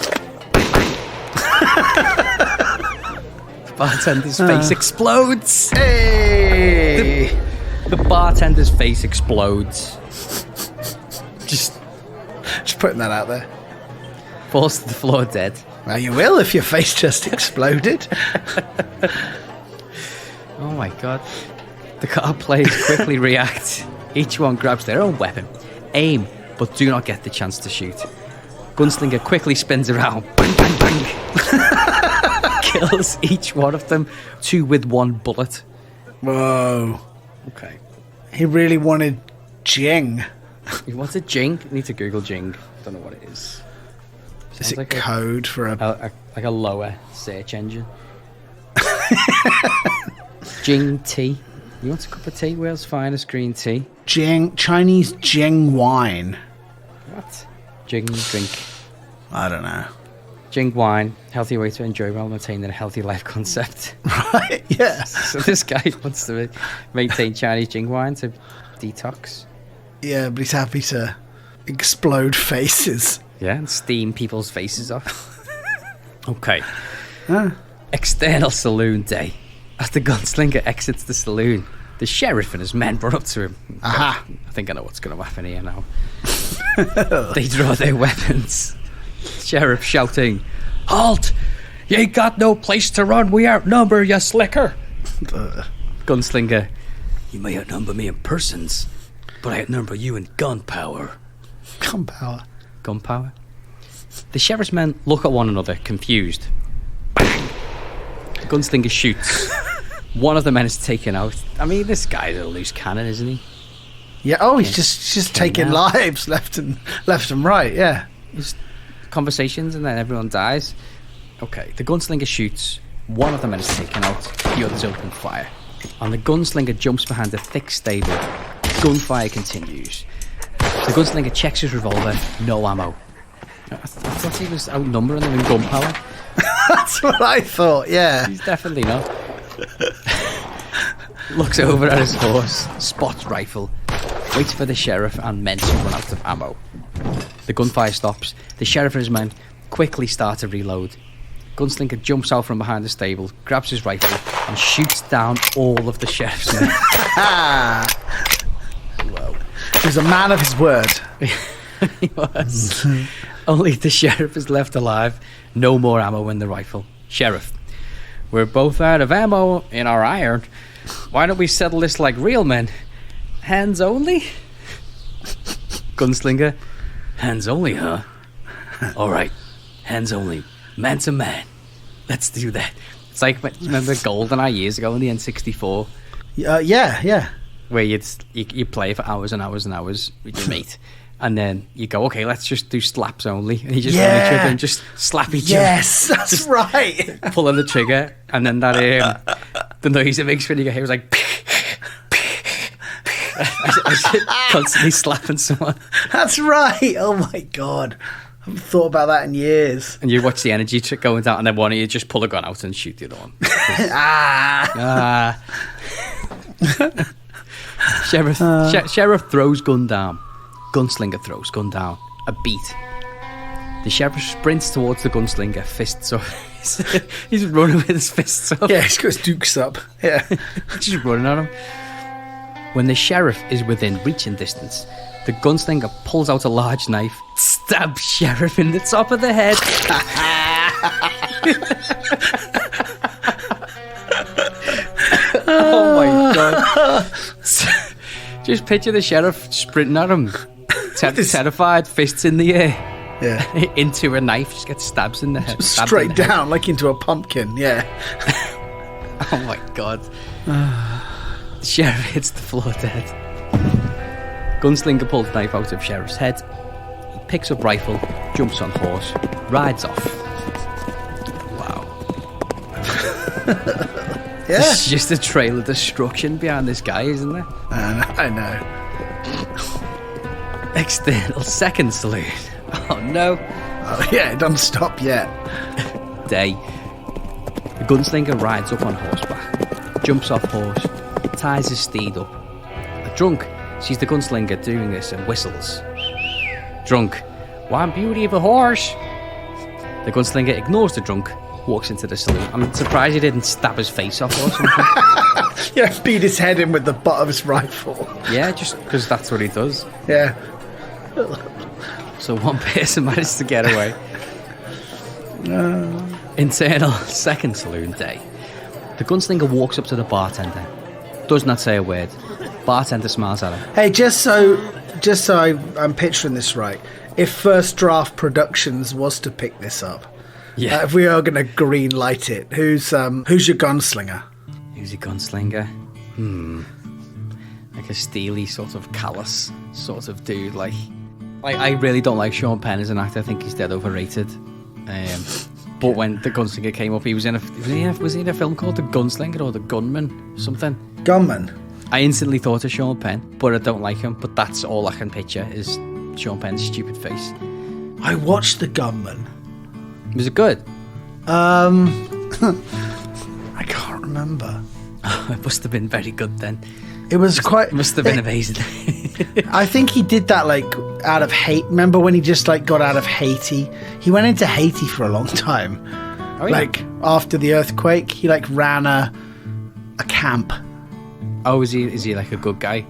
The bartender's face explodes. Hey! The bartender's face explodes. Just putting that out there. falls to the floor dead. Well, you will if your face just exploded. Oh my god. The card players quickly react. Each one grabs their own weapon. Aim, but do not get the chance to shoot. Gunslinger quickly spins around. Bang, bang, bang. Kills each one of them. 2 with 1 bullet. Whoa. Okay. He really wanted Jing. You want a Jing? You need to Google Jing. Don't know what it is. Is it like code for a... like a lower search engine. Jing tea. You want a cup of tea? Where's finest green tea? Chinese Jing wine. What? Jing drink. I don't know. Jing wine. Healthy way to enjoy while maintaining a healthy life concept. Right, yeah. So this guy wants to maintain Chinese Jing wine to detox. Yeah, but he's happy to explode faces. Yeah, and steam people's faces off. Okay. External saloon day. As the gunslinger exits the saloon, the sheriff and his men run up to him. Aha. I think I know what's going to happen here now. They draw their weapons. Sheriff shouting, "Halt! You ain't got no place to run. We outnumber you, slicker." Gunslinger, "You may outnumber me in persons, but I outnumber you in gunpowder." Gunpowder. Gunpowder? The sheriff's men look at one another, confused. Bang! The gunslinger shoots. One of the men is taken out. I mean, this guy's a loose cannon, isn't he? Yeah. Oh, he's just taking lives left and right. Yeah. Just conversations, and then everyone dies. Okay. The gunslinger shoots. One of the men is taken out. The others open fire. And the gunslinger jumps behind a thick stable. Gunfire continues. The gunslinger checks his revolver. No ammo. I thought he was outnumbering them in gunpowder. That's what I thought, yeah. He's definitely not. Looks over at his horse, spots rifle, waits for the sheriff and men to run out of ammo. The gunfire stops. The sheriff and his men quickly start to reload. Gunslinger jumps out from behind the stable, grabs his rifle, and shoots down all of the sheriff's men. Whoa. He was a man of his word. He was. Only the sheriff is left alive. No more ammo in the rifle. Sheriff, we're both out of ammo in our iron. Why don't we settle this like real men? Hands only? Gunslinger, hands only, huh? All right, hands only. Man to man. Let's do that. It's like, remember GoldenEye years ago in the N64? Yeah. Where you play for hours and hours and hours with your mate. And then you go, okay, let's just do slaps only. And you just run each other and just slap each other. Yes, that's right. Pulling the trigger. And then that the noise it makes when you get hit was like... I constantly slapping someone. That's right. Oh my God. I haven't thought about that in years. And you watch the energy trick going down, and then one of you just pull a gun out and shoot the other one. Sheriff throws gun down. Gunslinger throws gun down. A beat. The sheriff sprints towards the gunslinger, fists up. He's running with his fists up. Yeah, he's got his dukes up. Yeah. Just running at him. When the sheriff is within reaching distance, the gunslinger pulls out a large knife, stabs sheriff in the top of the head. Oh my God. Just picture the sheriff sprinting at him, terrified, fists in the air. Yeah. Into a knife, just gets stabs in the head. Straight down, like into a pumpkin, yeah. Oh my God. The sheriff hits the floor dead. Gunslinger pulls knife out of sheriff's head. He picks up rifle, jumps on horse, rides off. Wow. Yeah. It's just a trail of destruction behind this guy, isn't there? I know. External second salute. Oh no. Oh, yeah, it doesn't stop yet. Day. The gunslinger rides up on horseback, jumps off horse, ties his steed up. A drunk sees the gunslinger doing this and whistles. Drunk. One beauty of a horse. The gunslinger ignores the drunk, walks into the saloon. I'm surprised he didn't stab his face off or something. Yeah, beat his head in with the butt of his rifle. Yeah, just because that's what he does. Yeah. So one person managed to get away. Internal second saloon day. The gunslinger walks up to the bartender. Does not say a word. Bartender smiles at him. Hey, just so I'm picturing this right, if First Draft Productions was to pick this up, Yeah. if we are going to green light it, who's your gunslinger? Who's your gunslinger? Like a steely, sort of callous sort of dude. Like I really don't like Sean Penn as an actor. I think he's dead overrated. But when the gunslinger came up, was he in a film called The Gunslinger or The Gunman? Something. Gunman. I instantly thought of Sean Penn, but I don't like him. But that's all I can picture is Sean Penn's stupid face. I watched The Gunman. Was it good? I can't remember. It must have been very good then. It was quite... It must have been amazing. I think he did that like out of hate. Remember when he just like got out of Haiti? He went into Haiti for a long time. Oh, yeah. Like after the earthquake, he like ran a camp. Oh, is he like a good guy?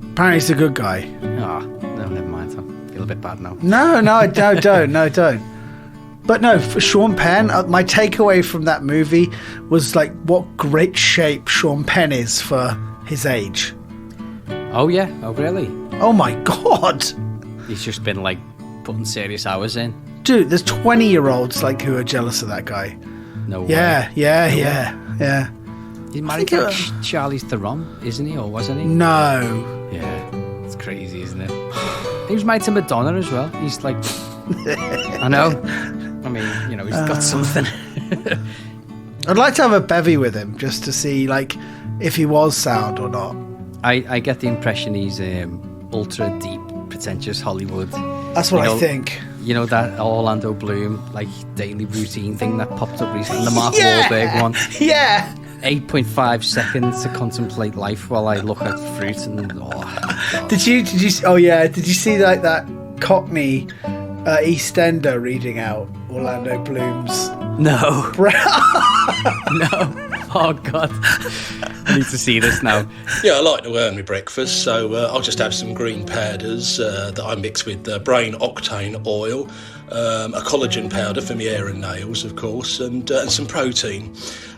Apparently he's a good guy. Oh, no, never mind. I feel a bit bad now. No, don't. But no, for Sean Penn, my takeaway from that movie was like what great shape Sean Penn is for his age. Oh, yeah? Oh, really? Oh my God. He's just been like putting serious hours in. Dude, there's 20-year-olds like who are jealous of that guy. No way. Yeah. He's married to Charlize Theron, isn't he? Or wasn't he? No. Yeah. It's crazy, isn't it? He was married to Madonna as well. He's like... I know. I mean, you know, he's got something. I'd like to have a bevy with him just to see, like, if he was sound or not. I get the impression he's ultra deep, pretentious Hollywood. That's what I think. You know that Orlando Bloom, like, daily routine thing that popped up recently? The Mark Wahlberg one? Yeah. 8.5 seconds to contemplate life while I look at fruit and... Oh, Did you see like that Cockney EastEnder reading out Orlando Bloom's... No. No. Oh, God. I need to see this now. Yeah, I like to earn my breakfast, so I'll just have some green powders that I mix with brain octane oil, a collagen powder for my hair and nails, of course, and some protein.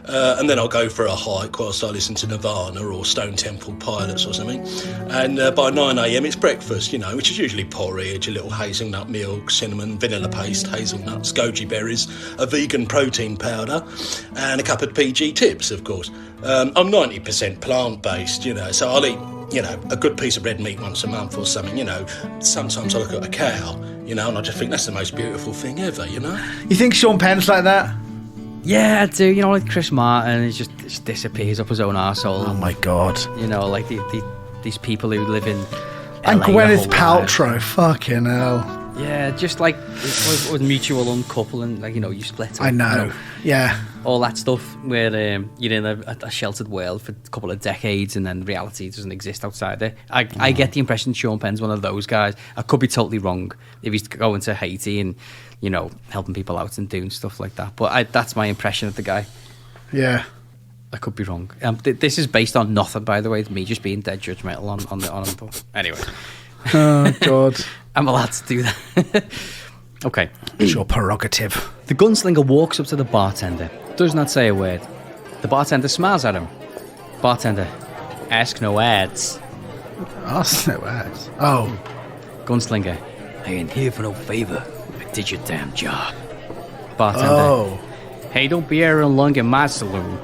And then I'll go for a hike whilst I listen to Nirvana or Stone Temple Pilots or something. And by 9 a.m. it's breakfast, which is usually porridge, a little hazelnut milk, cinnamon, vanilla paste, hazelnuts, goji berries, a vegan protein powder, and a cup of PG Tips, of course. I'm 90% plant-based, so I'll eat, a good piece of red meat once a month or something, Sometimes I look at a cow, and I just think that's the most beautiful thing ever, You think Sean Penn's like that? Yeah, I do. Like Chris Martin, he just disappears up his own arsehole. Oh my God. Like these people who live in And LA Gwyneth Paltrow, fucking hell. Yeah, just like it was mutual uncoupling, you split up. I know. Yeah. All that stuff where you're in a sheltered world for a couple of decades and then reality doesn't exist outside there. I get the impression Sean Penn's one of those guys. I could be totally wrong if he's going to Haiti and, helping people out and doing stuff like that. But that's my impression of the guy. Yeah. I could be wrong. This is based on nothing, by the way. Me just being dead judgmental on him. But anyway. Oh, God. I'm allowed to do that. Okay. It's your prerogative. The gunslinger walks up to the bartender, does not say a word. The bartender smiles at him. Bartender, ask no ads. Ask no ads. Oh. Gunslinger, I ain't here for no favor. I did your damn job. Bartender, Oh. hey, don't be airing lung in my saloon.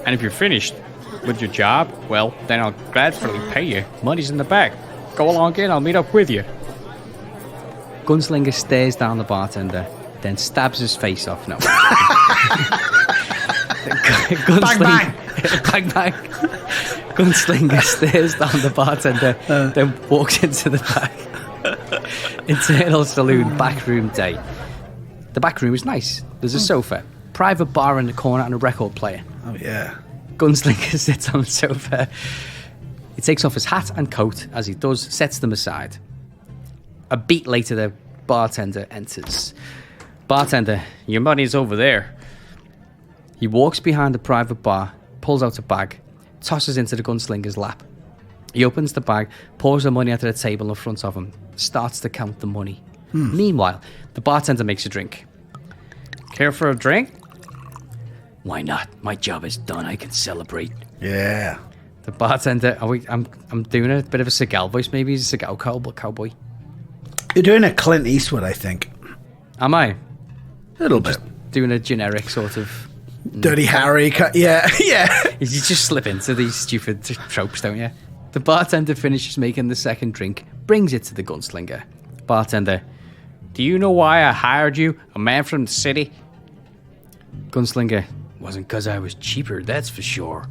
And if you're finished with your job, well, then I'll gladly pay you. Money's in the bag. Go along in, I'll meet up with you. Gunslinger stares down the bartender, then stabs his face off. No. Bang, Bang, bang. Gunslinger stares down the bartender, then walks into the back. Internal saloon, backroom day. The back room is nice. There's a sofa, private bar in the corner, and a record player. Oh, yeah. Gunslinger sits on the sofa. He takes off his hat and coat. As he does, sets them aside. A beat later, the bartender enters. Bartender, your money's over there. He walks behind the private bar, pulls out a bag, tosses into the gunslinger's lap. He opens the bag, pours the money onto the table in front of him, starts to count the money. Meanwhile, the bartender makes a drink. Care for a drink? Why not? My job is done. I can celebrate. Yeah. The bartender, I'm doing a bit of a Seagal voice. Maybe he's a Seagal cowboy. You're doing a Clint Eastwood, I think. Am I? A little bit. Doing a generic sort of... Dirty Harry. Yeah. Yeah. You just slip into these stupid tropes, don't you? The bartender finishes making the second drink, brings it to the gunslinger. Bartender, do you know why I hired you, a man from the city? Gunslinger, wasn't because I was cheaper, that's for sure.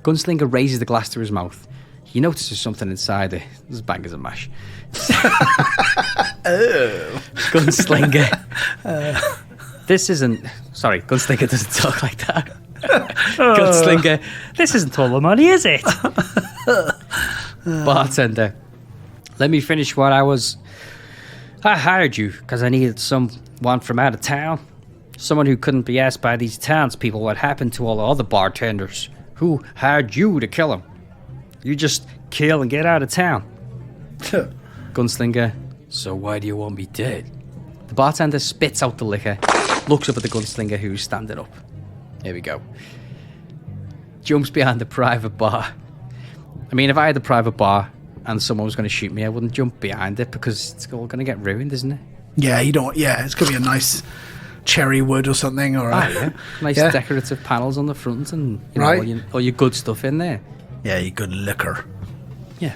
Gunslinger raises the glass to his mouth. He notices something inside it. This bag is a mash. Oh. Gunslinger. This isn't... Sorry, Gunslinger doesn't talk like that. Gunslinger. This isn't all the money, is it? Bartender. Let me finish what I was... I hired you because I needed someone from out of town. Someone who couldn't be asked by these townspeople what happened to all the other bartenders. Who hired you to kill him? You just kill and get out of town. Gunslinger. So why do you want me dead? The bartender spits out the liquor, looks up at the gunslinger who's standing up. Here we go. Jumps behind the private bar. I mean, if I had a private bar and someone was going to shoot me, I wouldn't jump behind it because it's all going to get ruined, isn't it? Yeah, you don't. Yeah, it's going to be a nice cherry wood or something. Or nice decorative panels on the front and all your good stuff in there. Yeah, your good liquor. Yeah.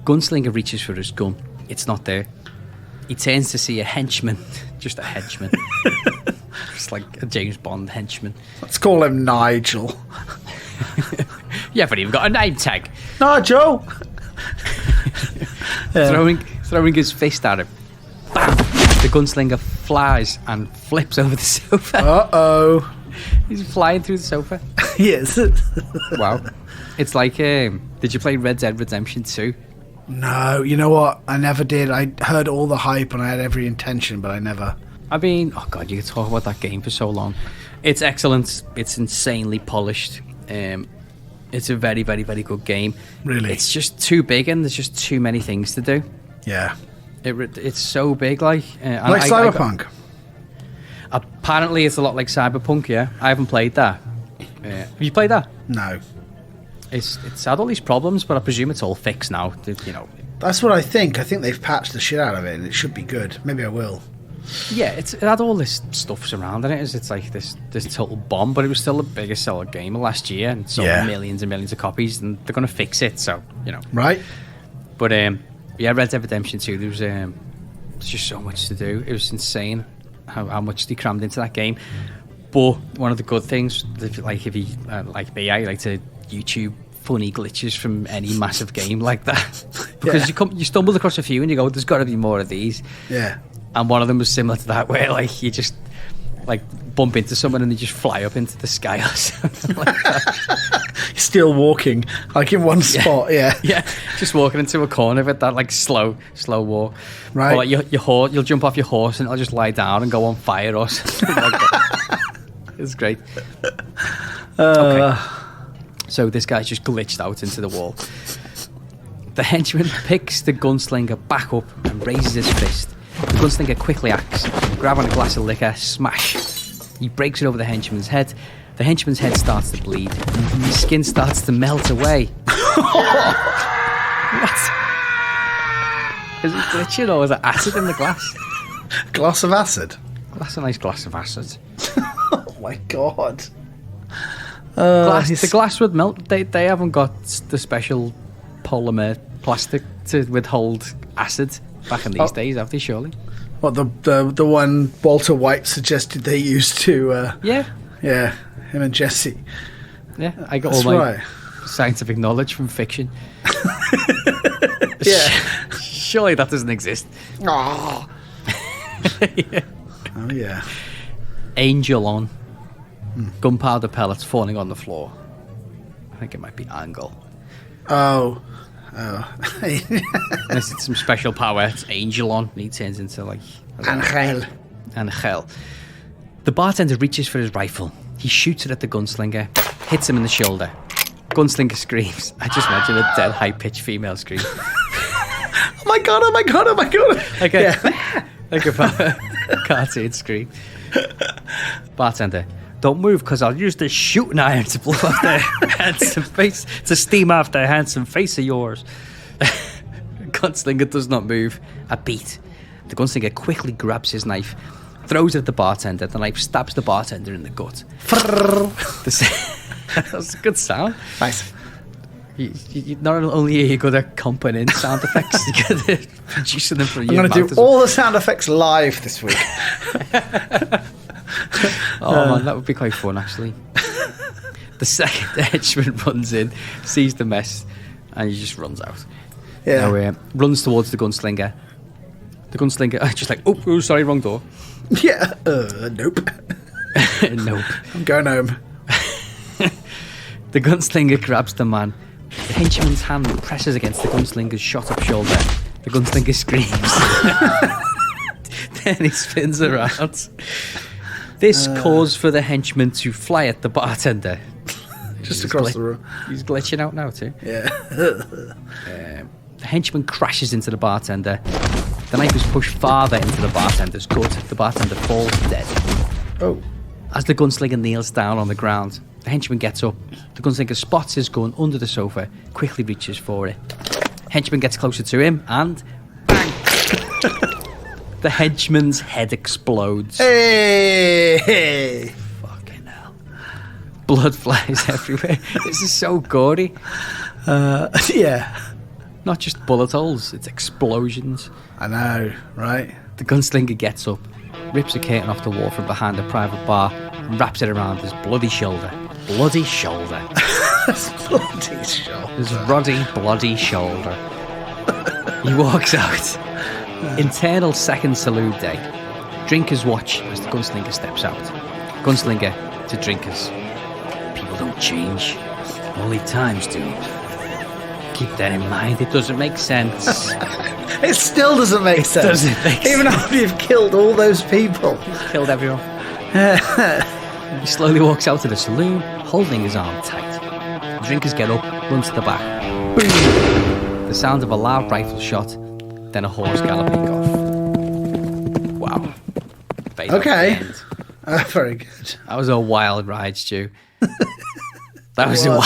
Gunslinger reaches for his gun. It's not there. He turns to see a henchman. Just a henchman. Just like a James Bond henchman. Let's call him Nigel. You haven't even got a name tag. Nigel! Throwing his fist at him. Bam! The gunslinger flies and flips over the sofa. Uh-oh. He's flying through the sofa. Yes. Wow. It's like, did you play Red Dead Redemption 2? No, you know what? I never did. I heard all the hype and I had every intention, but I never... I mean, oh God, you could talk about that game for so long. It's excellent. It's insanely polished. It's a very, very, very good game. Really? It's just too big and there's just too many things to do. Yeah. It's so big, like Cyberpunk. Apparently, it's a lot like Cyberpunk. Yeah, I haven't played that. Have you played that? No. It's had all these problems, but I presume it's all fixed now. You know. That's what I think. I think they've patched the shit out of it, and it should be good. Maybe I will. Yeah, it had all this stuff surrounding it. It's like this total bomb, but it was still the biggest seller game of last year, and sold millions and millions of copies. And they're going to fix it, so you know. Right. But Red Dead Redemption 2. There's just so much to do. It was insane how much they crammed into that game. But one of the good things, like if you like me, I like to YouTube funny glitches from any massive game like that, because you stumbled across a few and you go, "There's got to be more of these." Yeah. And one of them was similar to that, where like you just like bump into someone and they just fly up into the sky or something like that. Still walking, like in one spot. Yeah. Just walking into a corner with that like slow walk. Right. Or like your horse, you'll jump off your horse and it'll just lie down and go on fire or something like that. It's great. Okay. So this guy's just glitched out into the wall. The henchman picks the gunslinger back up and raises his fist. The gunslinger quickly acts, grabbing a glass of liquor, smash. He breaks it over the henchman's head. The henchman's head starts to bleed. His skin starts to melt away. What? Is it glitching or is it acid in the glass? Glass of acid? That's a nice glass of acid. Oh my god. The glass would melt. They haven't got the special polymer plastic to withhold acid back in these days, have they, surely? What, the one Walter White suggested they used to... Yeah, him and Jesse. Yeah, I got all my scientific knowledge from fiction. Yeah. Surely that doesn't exist. Oh. Yeah. Oh, yeah. Angel on. Gunpowder pellets falling on the floor. I think it might be Angle. Oh. Unless it's some special power, it's Angel on, and he turns into like... Angel. The bartender reaches for his rifle. He shoots it at the gunslinger, hits him in the shoulder. Gunslinger screams. I just imagine a dead high-pitched female scream. Oh my god, oh my god, oh my god. Like a cartoon scream. Bartender, don't move, because I'll use this shooting iron to blow off their handsome face, to steam off their handsome face of yours. Gunslinger does not move a beat. The gunslinger quickly grabs his knife, throws it at the bartender. The knife stabs the bartender in the gut. That's a good sound. Nice. You not only are you good at comping in sound effects, you're good at producing them for you. I'm going to do all the sound effects live this week. Oh man, that would be quite fun actually. The second henchman runs in, sees the mess, and he just runs out. Yeah. Now, runs towards the gunslinger. The gunslinger, just like, oh, sorry, wrong door. Yeah. Nope. Nope. I'm going home. The gunslinger grabs the man. The henchman's hand presses against the gunslinger's shot-up shoulder. The gunslinger screams. Then he spins around. This calls for the henchman to fly at the bartender. Just across the room. He's glitching out now too. Yeah. The henchman crashes into the bartender. The knife is pushed farther into the bartender's gut. The bartender falls dead. Oh. As the gunslinger kneels down on the ground, the henchman gets up. The gunslinger spots his gun under the sofa, quickly reaches for it. Henchman gets closer to him, and bang! The henchman's head explodes. Hey! Fucking hell. Blood flies everywhere. This is so gory. Yeah. Not just bullet holes, it's explosions. I know, right? The gunslinger gets up, rips a curtain off the wall from behind a private bar, and wraps it around his bloody shoulder. Bloody shoulder. Bloody shoulder. His ruddy, bloody shoulder. He walks out. Internal second salute day. Drinkers watch as the gunslinger steps out. Gunslinger to drinkers. People don't change. Only times do. Keep that in mind. It doesn't make sense. It still doesn't make sense. Doesn't make Even after you've killed all those people. Killed everyone. He slowly walks out to the saloon, holding his arm tight. The drinkers get up, run to the back. Boom! The sound of a loud rifle shot. then a horse galloping off. Wow. Fade off Okay. at the end. Very good. That was a wild ride, Stu. That was a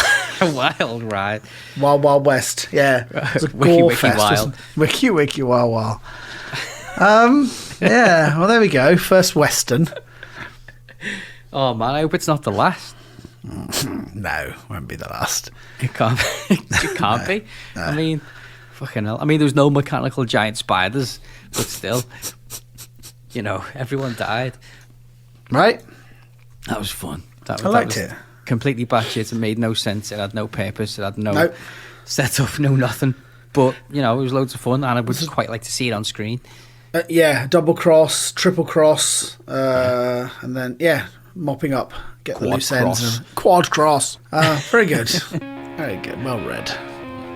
wild ride. Wild Wild West. Yeah. It was a Wiki, gore wiki, fest, wild. wasn't it? Wiki Wiki Wild Wild. Yeah. Well, there we go. First Western. Oh man, I hope it's not the last. No, won't be the last. It can't. It can't be. No. I mean, fucking hell. I mean, there was no mechanical giant spiders, but still, everyone died. Right? That was fun. I liked was it. Completely batshit. It made no sense. It had no purpose. It had no Nope. setup, no nothing. But it was loads of fun, and I would just quite like to see it on screen. Yeah, double cross, triple cross, and then, mopping up. Get the Quad loose ends. cross. Quad cross. Very good. Very good. Well read.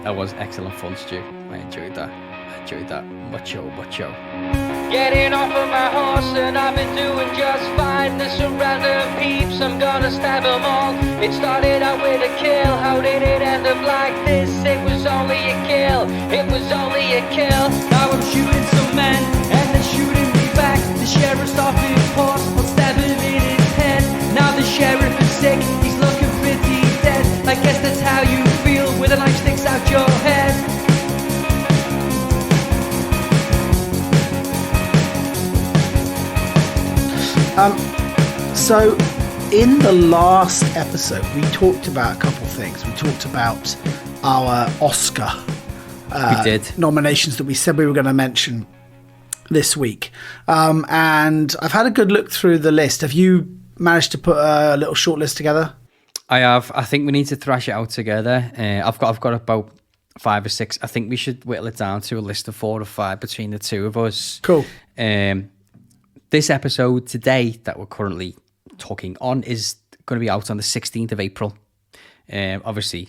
That was excellent fun, Stu. I enjoyed that. Mucho. Getting off of my horse and I've been doing just fine. There's some random peeps, I'm gonna stab them all. It started out with a kill, how did it end up like this? It was only a kill, Now I'm shooting some men and they're shooting me back. The sheriff's off his horse, I'm stabbing in his head. Now the sheriff is sick, he's looking pretty dead. I guess that's how you feel when a knife sticks out your head. So, in the last episode, we talked about a couple of things. We talked about our Oscar We did. nominations that we said we were going to mention this week. And I've had a good look through the list. Have you managed to put a little short list together? I have. I think we need to thrash it out together. I've got about 5 or 6. I think we should whittle it down to a list of 4 or 5 between the two of us. Cool. This episode today that we're currently talking on is going to be out on the 16th of April. Obviously,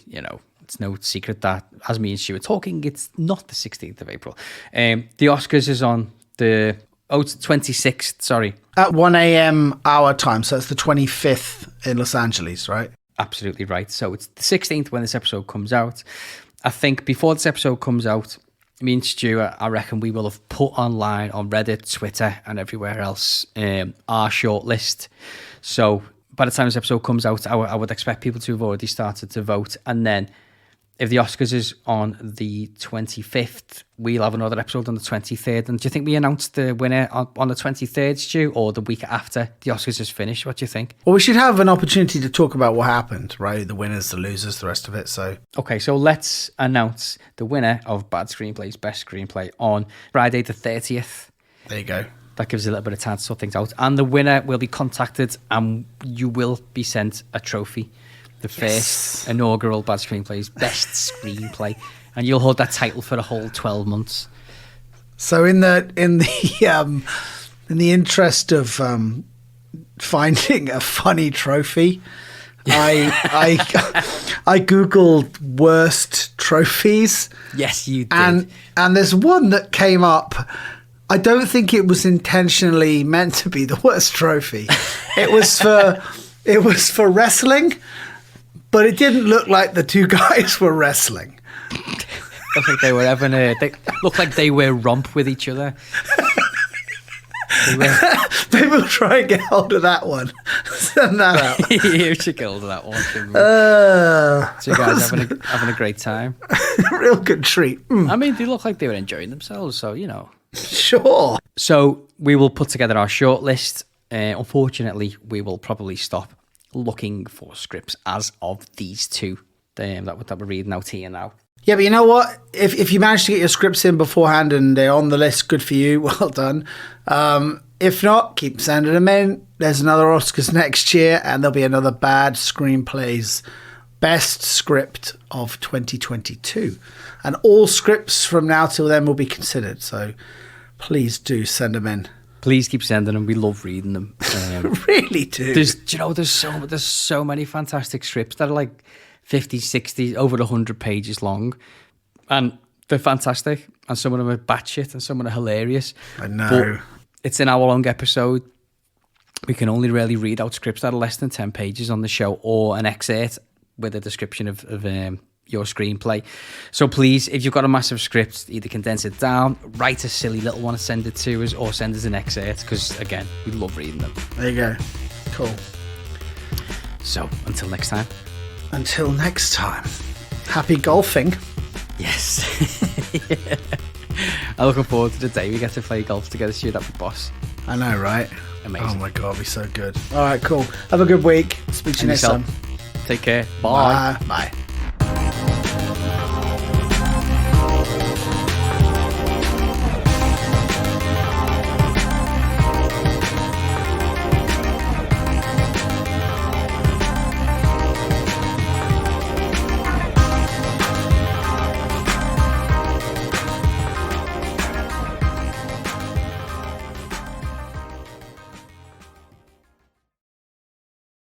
it's no secret that as me and Stu were talking, it's not the 16th of April. The Oscars is on the 26th, sorry. At 1 a.m. our time, so it's the 25th in Los Angeles, right? Absolutely right. So it's the 16th when this episode comes out. I think before this episode comes out, me and Stu, I reckon we will have put online on Reddit, Twitter, and everywhere else our shortlist. So by the time this episode comes out, I would expect people to have already started to vote. And then if the Oscars is on the 25th, we'll have another episode on the 23rd. And do you think we announce the winner on the 23rd, Stu, or the week after the Oscars is finished? What do you think? Well, we should have an opportunity to talk about what happened, right? The winners, the losers, the rest of it. So Okay, so let's announce the winner of Bad Screenplays Best Screenplay on Friday the 30th. there you go. That gives a little bit of time to sort things out. And the winner will be contacted and you will be sent a trophy. The first inaugural Bad Screenplays Best Screenplay. And you'll hold that title for a whole 12 months. So in the interest of finding a funny trophy, I googled worst trophies, Yes, you did. and there's one that came up. I don't think it was intentionally meant to be the worst trophy. It was for wrestling, but it didn't look like the two guys were wrestling. Looked like they were having they looked like they were romp with each other. Maybe we'll try and get hold of that one. Send that out. You should get hold of that one. shouldn't we? So you guys having a great time. Real good treat. I mean, they look like they were enjoying themselves, so Sure. So we will put together our shortlist. Unfortunately, we will probably stop looking for scripts as of these two that we're reading out here now. Yeah, but you know what? If you manage to get your scripts in beforehand and they're on the list, good for you. Well done. If not, keep sending them in. There's another Oscars next year, and there'll be another Bad Screenplays Best Script of 2022. And all scripts from now till then will be considered. So please do send them in. Please keep sending them. We love reading them. Really do. There's so many fantastic scripts that are like 50, 60, over 100 pages long. And they're fantastic. And some of them are batshit and some of them are hilarious. I know. But it's an hour-long episode. We can only really read out scripts that are less than 10 pages on the show, or an excerpt with a description of your screenplay. So please, if you've got a massive script, either condense it down, write a silly little one and send it to us, or send us an excerpt, because again, we love reading them. There you go. Cool. So until next time. Until next time. Happy golfing. Yes. I'm looking forward to the day we get to play golf together. Shoot up the boss. I know, right? Amazing. Oh my God, it'll be so good. All right, cool. Have a good week. Speak to you next time. Take care. Bye. Bye.